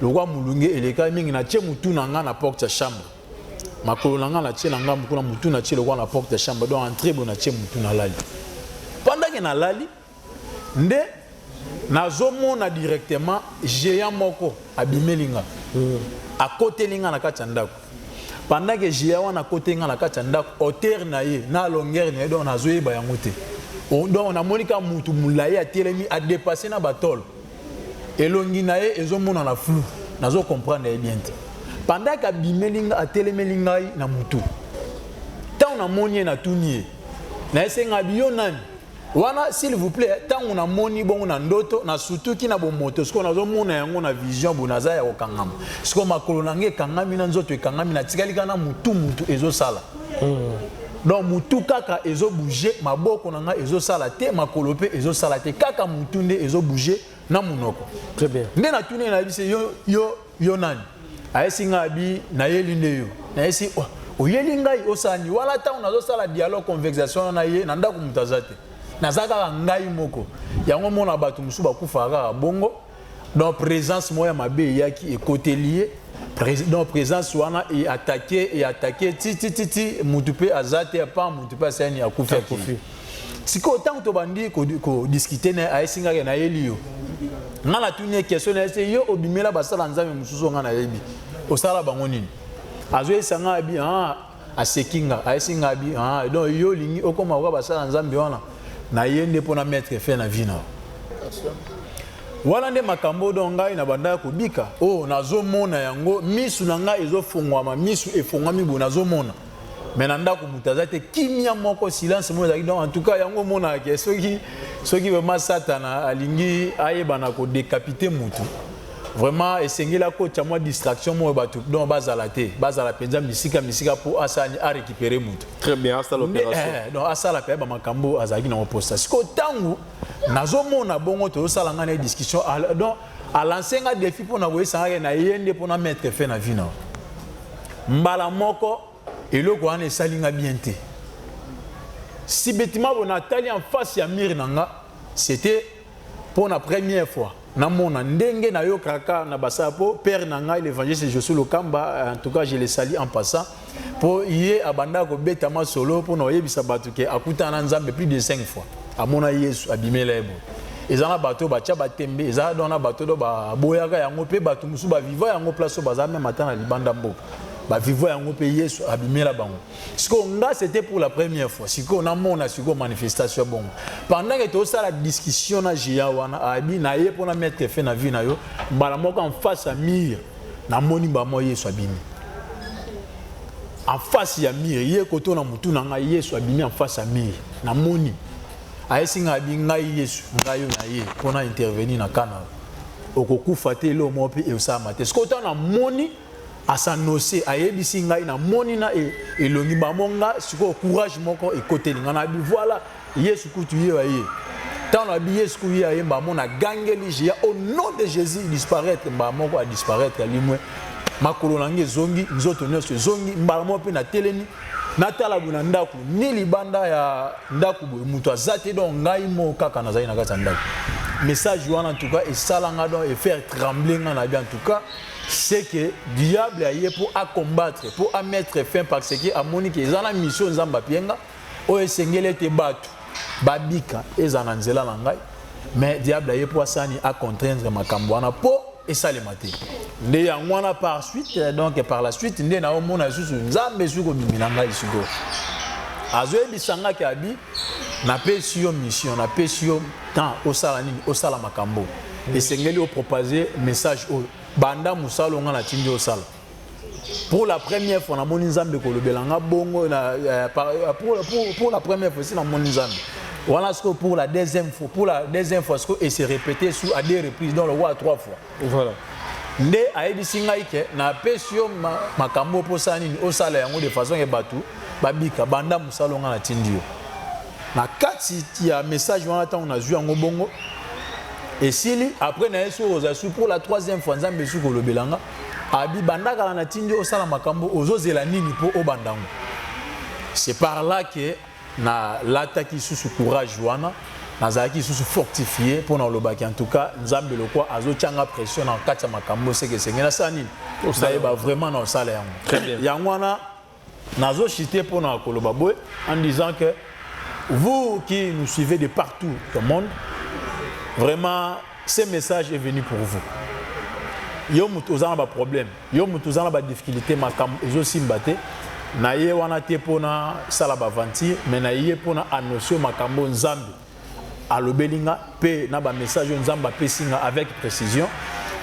lokwa mulunge eleka mingi na tie mutu na nga na porte ya chambre makolo na nga na tie na nga mukuna mutu na tie lokwa na porte ya chambre donc entrer bon na tie mutu na lali pendant que na lali nde nazomona directement géant moko abimelinga à côté linga na kati ya ndako pendant que géant wana côté linga na kati ya ndako hauteur na ye na longueur na ye donc nazoyeba yango te. Donc on a monika mutu mulaye a telemi a dépassé na batol. Elongi na ye ezomona na flou. Nazo comprendre bien. Pendant que bimelinga a telemelinga na mutu. Tant on a moni na tunie. Na esenga biyo nani. Wana s'il vous plaît, tant on a moni bon na ndoto na surtout ki na bo moto. Ce qu'on a mona yango na vision bonaza ya okangama. Ce qu'on makolo nange kangami na nzoto ekangami na tikali kana mutu ezo sala. Donc mutu kaka ezo bouger maboko nanga ezo sala te makolo pe ezo sala te kaka mutu nde ezo bouger na munoko. Très bien. Nde na tune na bise yo nani ayesinga bi na yeli nde yo na si oyeli ngai osani wala ta on azo sala dialogue conversation na ye na ndako mutazate nazaka ngai moko yango mona batu musu bakufaka bongo donc présence moya mabe yaki côté lié donc présence wana et attaquer ti mutupe azate pa mutupe asani akufi siko tant to bandi ko discuter na asinga na yelio ngala tunie question na yo obimela basala nzambe mususu ngana yebi osala bango nini azo esanga abi asekinga asinga abi donc yo lingi okoma ko basala nzambe wana na yende pona mettre fin na vie na wala nde makambo do ngai na banda kobika nazomona yango misu na ngai ezofungwama misu efungwami bo nazomona mais na ndako mutazate kimia moko silence mo ezaki donc en tout cas yango mona ke soki vraiment satana alingi ayebana ko décapiter mutu vraiment esengela ko tia moi distraction mo batu donc bazala penza misika pour asani a récupérer mutu très bien ça l'opération donc asala pe ba makambo azaki na posta siko tangu nazomona bongo to sala ngana discussion donc à l'enseignement défi pour na wesanga na yende pour na mettre fin na vie na mbala moko eloko wana esalinga bien te si bâtiment bon Nathalie en face ya mire nanga c'était pour la première fois na mona ndenge na yo kaka na basapo père nanga l'évangéliste Josué Lokamba en tout cas je le salue en passant pour yé abanda ko betama solo pour no yebisa batu ke akuta na nzambe plus de 5 fois amona Yesu abimela ebo ezana bato bacha batembe ezana dona bato do ba boyaka yango pe batu musu ba viva yango place baza même matin na libanda mboka ba viva yango pe Yesu abimela bango siko nga c'était pour la première fois siko na mona siko manifestation bon pendant que to ça la discussion na jia wana abi na ye pona mettre fin na vie na yo mbala moko en face à mire na moni ba mo Yesu abimi en face ya mire ye koto na mutu na nga Yesu abimi en face à mire na moni ayesinga abi ngai Yesu ngai na ye pona intervenir na kana okokufa te lo mo pe e osama te siko ta na moni asanose ayebisi ngai na moni na elongi bamonga siko courage moko ekoteli ngana bi voilà Yesu kutu ye aye tant na bi Yesu kutu ye aye bamona gangeli jia au nom de Jésus disparaître bamoko a disparaître limwe makolo nange zongi nzoto nyonso zongi mbalamo pe na teleni natala buna ndaku ni libanda ya ndaku mutu azate donc ngai mo kaka nazali na kata ndaku message wana en tout cas et salanga donc et faire trembler ngana bien en tout cas c'est que diable a yé pour combattre, pour mettre fin parce que à Monique ils ont la mission nzamba pienga o esengele te batu babika ezana nzela langai mais diable a yé pour sani à contraindre makambo wana po et ça les maté nde yangwana par suite donc par la suite nde na omona susu nzambe suko biminanga isuko azoe bisanga ke abi na pesio mission na pesio temps au sala nini au sala makambo esengeli o proposer message au banda musalo nga na tindi osala pour la première fois na moni nzambe kolobelanga bongo na pour la première fois si na moni nzambe voilà ce que pour la deuxième fois ce que et se répéter sur à deux reprises dans le roi 3 fois voilà nde ayebisi ngai ke na pesio makambo posani osala yango de façon que batu babika banda musalo nga na tindi yo na kati ya message wana ta on a vu yango bongo. Et si après pour la troisième fois nzambe suko lobelanga abi bandaka na tindi osala makambo ozozela nini po obandango c'est par là que na l'attaque sous courage wana nazaki sous fortifié pour na lobaki en tout cas nzambe lokwa azochanga pression na kati ya makambo c'est que sengena sani osayeba vraiment na osala yango très bien yango wana nazo chiter pour na koloba boy en disant que vous qui nous suivez de partout dans le monde. Vraiment, ce message est venu pour vous. Yo mutozana ba problème, yo mutozana ba difficulté makam ezosi mbate na ye wana te pona sala ba vanti mais na ye pona annoncer makambo nzambe alobelinga pe na ba message nzamba pesinga avec précision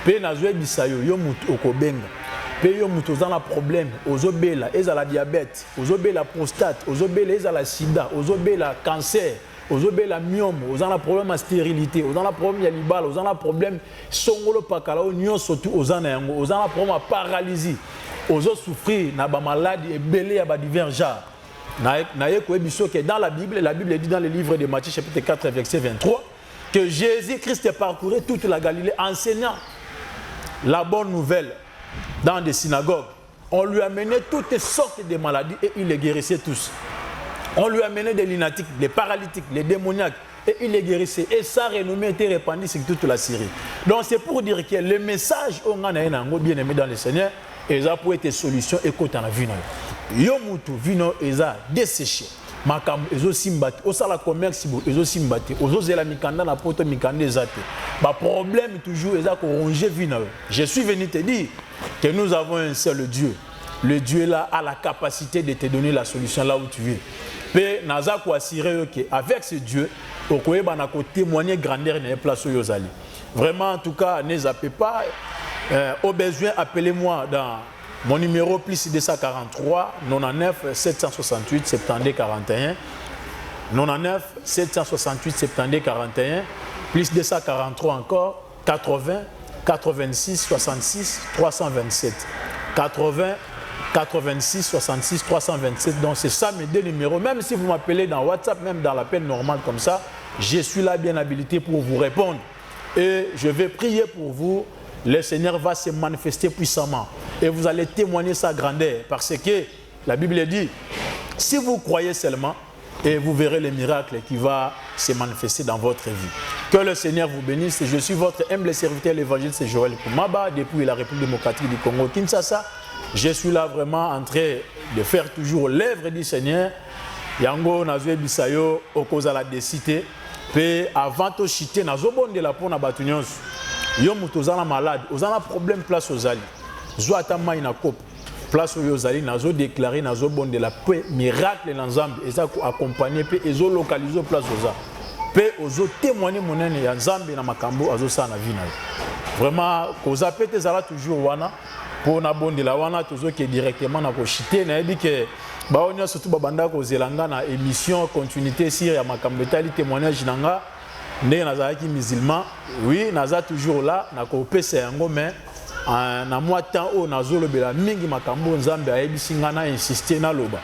pe na zwe bisayo yo mutu okobenga pe yo mutozana problème ozobela ezala diabète ozobela prostate ozobela ezala sida ozobela cancer ozobela myome ozana problème à stérilité ozana problème ya libala ozana problème songolo pakala onyo surtout ozana yango ozana problème à paralysie ozo souffrir na ba maladie et belé ya ba divers genres na ye ko ebiso que dans la Bible dit dans le livre de Matthieu chapitre 4 verset 23 que Jésus-Christ parcourait toute la Galilée enseignant la bonne nouvelle dans des synagogues On lui amenait toutes sortes de maladies et il les guérissait tous. On lui amenait des lunatiques, des paralytiques, les démoniaques et il les guérissait. Et sa renommée était répandue sur toute la Syrie. Donc c'est pour dire que le message on a bien aimé dans le Seigneur, et ça peut être solution et quand on a vu yomutu vino eza desséché. Makam ezo simbati osala commerce bo ezo simbati ozozela mikanda na poto mikanda ezate. Ba problème toujours eza ko ronger vino. Je suis venu te dire que nous avons un seul Dieu. Le Dieu là a la capacité de te donner la solution là où tu es. Pe naza ko assurer que avec ce Dieu okoyeba na ko témoigner grandeur na place yozali. Vraiment en tout cas ne zappez pas au besoin appelez-moi dans mon numéro plus 243 99 768 72 41 99 768 72 41 plus 243 encore 80 86 66 327 80 86 66 327. Donc c'est ça mes deux numéros. Même si vous m'appelez dans WhatsApp, même dans l'appel normal comme ça, je suis là bien habilité pour vous répondre. Et je vais prier pour vous. Le Seigneur va se manifester puissamment. Et vous allez témoigner sa grandeur. Parce que la Bible dit, si vous croyez seulement, et vous verrez les miracles qui vont se manifester dans votre vie. Que le Seigneur vous bénisse. Je suis votre humble serviteur, l'évangéliste Joël Koumaba, depuis la République démocratique du Congo, Kinshasa. Je suis là vraiment en train de faire toujours l'œuvre du Seigneur. Yango Nazwe Bisayo, Okoza la décité. Puis avant de chiter, Nazo bon de la peau na batunyos. Yo mutozana malade, ozana problème place aux ali. Zo atama ina coupe. Place aux ali, nazo déclarer nazo bon de la paix miracle dans Nzambe et ça accompagner pe ezo localiser place aux ali. Pe ozo témoigner monene ya Nzambe na makambo azo sa na vie na. Vraiment koza pete zala toujours wana pour na bon de la wana tozo ke directement na ko chiter na yebi ke ba onya surtout babanda ko zelanga na émission continuité sur ya makambo tali témoignage nanga. Né nazaki musulman, oui, naza toujours là, na ko pesa yango mais na moi temps o nazolo bela mingi makambo Nzambe ayebisi ngana insister na loba.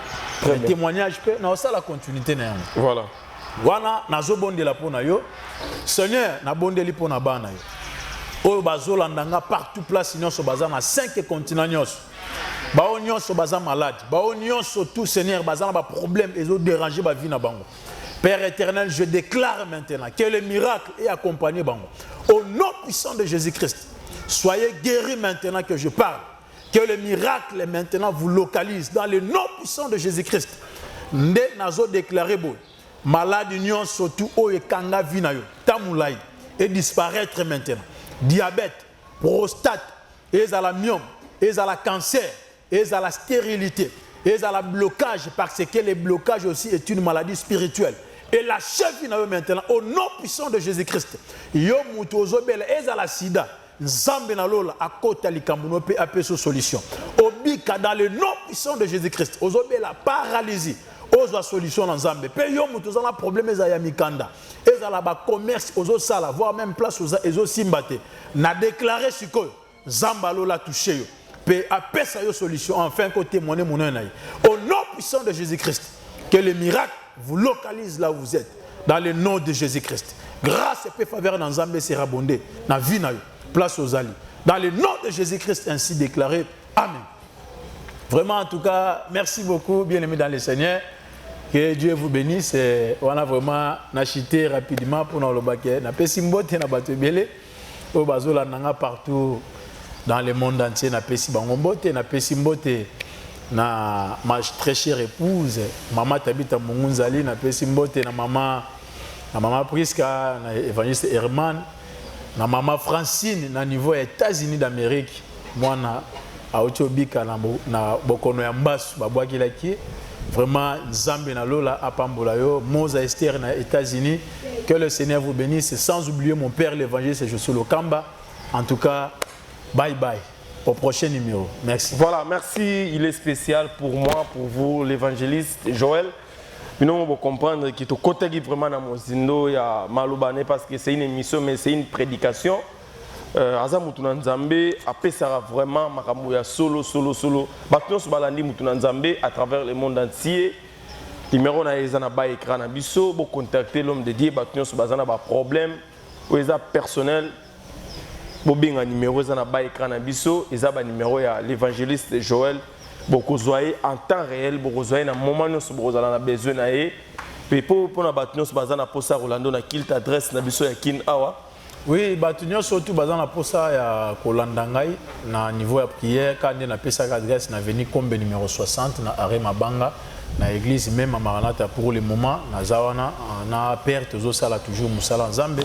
Le témoignage pe na ça la continuité na yango. Voilà. Wana nazo bondela pona yo. Seigneur na bondeli pona bana yo. O bazola ndanga partout place nyonso baza na 5 continents nyonso. Ba nyonso baza malade, ba nyonso tout Seigneur baza na ba problème ezo déranger ba vie na bango. Père éternel, je déclare maintenant que le miracle est accompagné bango. Au nom puissant de Jésus-Christ, soyez guéris maintenant que je parle. Que le miracle maintenant vous localise dans le nom puissant de Jésus-Christ. Nde nazo déclaré bon. Malade union surtout o ekanga vinayo, tamulai et disparaître maintenant. Diabète, prostate, myome, cancer, la stérilité, la blocage parce que le blocage aussi est une maladie spirituelle. Et la chef maintenant, au nom puissant de Jésus-Christ, yo mutozobela la sida, nzambe na lola akota likambuno pe apeso solution. Obika dans le nom puissant de Jésus-Christ, ozobela paralysie, ozo solution dans nzambe. Pe yo mutozana problème ya mikanda. Ezala ba commerce ozo sala, voire même place ozo ezo simbate. Na déclaré siko nzamba lola touché yo. Pe apesa yo solution enfin ko témoigner mon œil. Au nom puissant de Jésus-Christ, que le miracle vous localise là où vous êtes, dans le nom de Jésus-Christ. Grâce et paix faveur dans Zambé sera bondé, dans la vie, place aux alliés. Dans le nom de Jésus-Christ, ainsi déclaré. Amen. Vraiment, en tout cas, merci beaucoup, bien-aimés dans le Seigneur. Que Dieu vous bénisse. On a vraiment nachité rapidement pour nous le baquet. On a fait simbote, on a battu belé. Au bazola, on a partout dans le monde entier. On a fait simbote, on a fait simbote. Na ma très chère épouse maman Tabita Mungunzali na pesi mbote na maman Priska na évangéliste Herman na maman Francine na niveau États-Unis d'Amérique mwana aotobika na bokono ya mbasu babwaki laki vraiment Nzambe na lola apambola yo Moza Esther na États-Unis. Que le Seigneur vous bénisse sans oublier mon père l'évangéliste Josué Lokamba. En tout cas bye bye. Au prochain numéro. Merci. Voilà, merci. Il est spécial pour moi, pour vous, l'évangéliste Joël. Nous devons comprendre qu'il y a côté vraiment dans mon zindo, il y a Malobané parce que c'est une émission, mais c'est une prédication. Azamutuna Nzambe, après ça sera vraiment Makamouya solo. Batons sur Balandi Mutuna Nzambe à travers le monde entier. Numéro na ezana ba écran na biso, pour contacter l'homme de Dieu, batons sur Bazana ba problème, ou eza personnel. bobenga numéro za na ba écran na biso eza ba numéro ya l'évangéliste Joël bokozwaye en temps réel bokozwaye na moment nyonso bokozala na besoin na ye pe po na bato nyonso baza na posa Rolando na kilte adresse na biso ya kin awa. Oui, bato nyonso tu baza na posa ya kolanda ngai na niveau ya prière quand na pesa adresse na avenue Kombe numéro 60 na arrêt Mabanga na église même à Maranatha pour le moment na zawana na père tozo sala toujours musala nzambe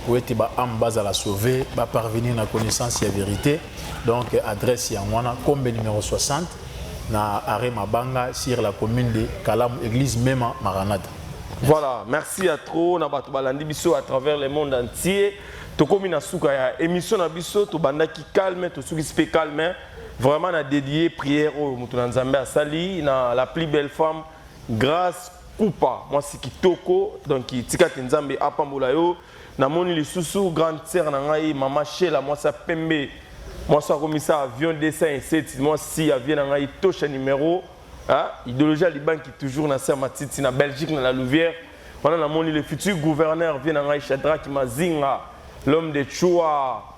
pour être ba am base à la sauver ba parvenir na connaissance ya vérité. Donc adresse ya wana Kombe numéro 60 na arrêt Mabanga sur la commune de Kalam église même à Maranatha. Voilà, merci à trop na bato balandi biso à travers le monde entier. Tokomi na suka ya émission na biso to bandaki calme to suki spé calme. Vraiment na dédié prière au Mutuna Nzambe asali na la plus belle femme grâce Coupa moi c'est kitoko donc tika Nzambe apambola yo na moni lisusu grande sœur na ngai mama Shela moi ça pembe moi ça comme ça avion 207 moi si avion na ngai tosha numéro idéologie liban qui toujours na sœur Matiti na Belgique na la Louvière pendant na moni le futur gouverneur vient na ngai Shadrach Mazinga l'homme de Choua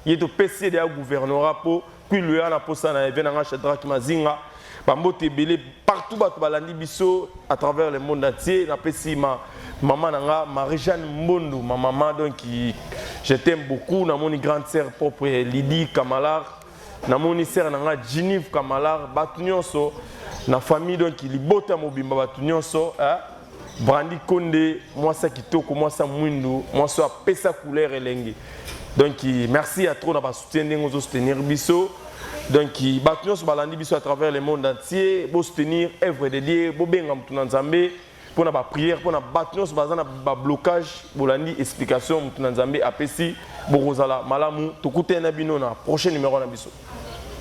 il est au PC de gouvernorat pour puis le ana posa na vient na Shadrach Mazinga bambote belé partout bato balandi biso à travers le monde entier na pesi maman nanga Marie-Jeanne Mbondo ma maman donc je t'aime beaucoup na moni grande sœur propre Lydie Kamalar na moni sœur nanga Gineve Kamalar bato nyonso na famille donc libota mobimba bato nyonso Brandi Konde moi ça kitoko moi ça mwindu moi ça pesa couleur elenge donc merci à trop na ba soutien ndengo soutenir biso. Donc, Batunios balandi biso à travers le monde entier, pour soutenir œuvre de Dieu, pour bien Mutuna Nzambe, pour na prière, pour na Batunios bazana ba blocage, bolandi explication Mutuna Nzambe apesi, borozala malamu, tokute na bino na prochain numéro na biso.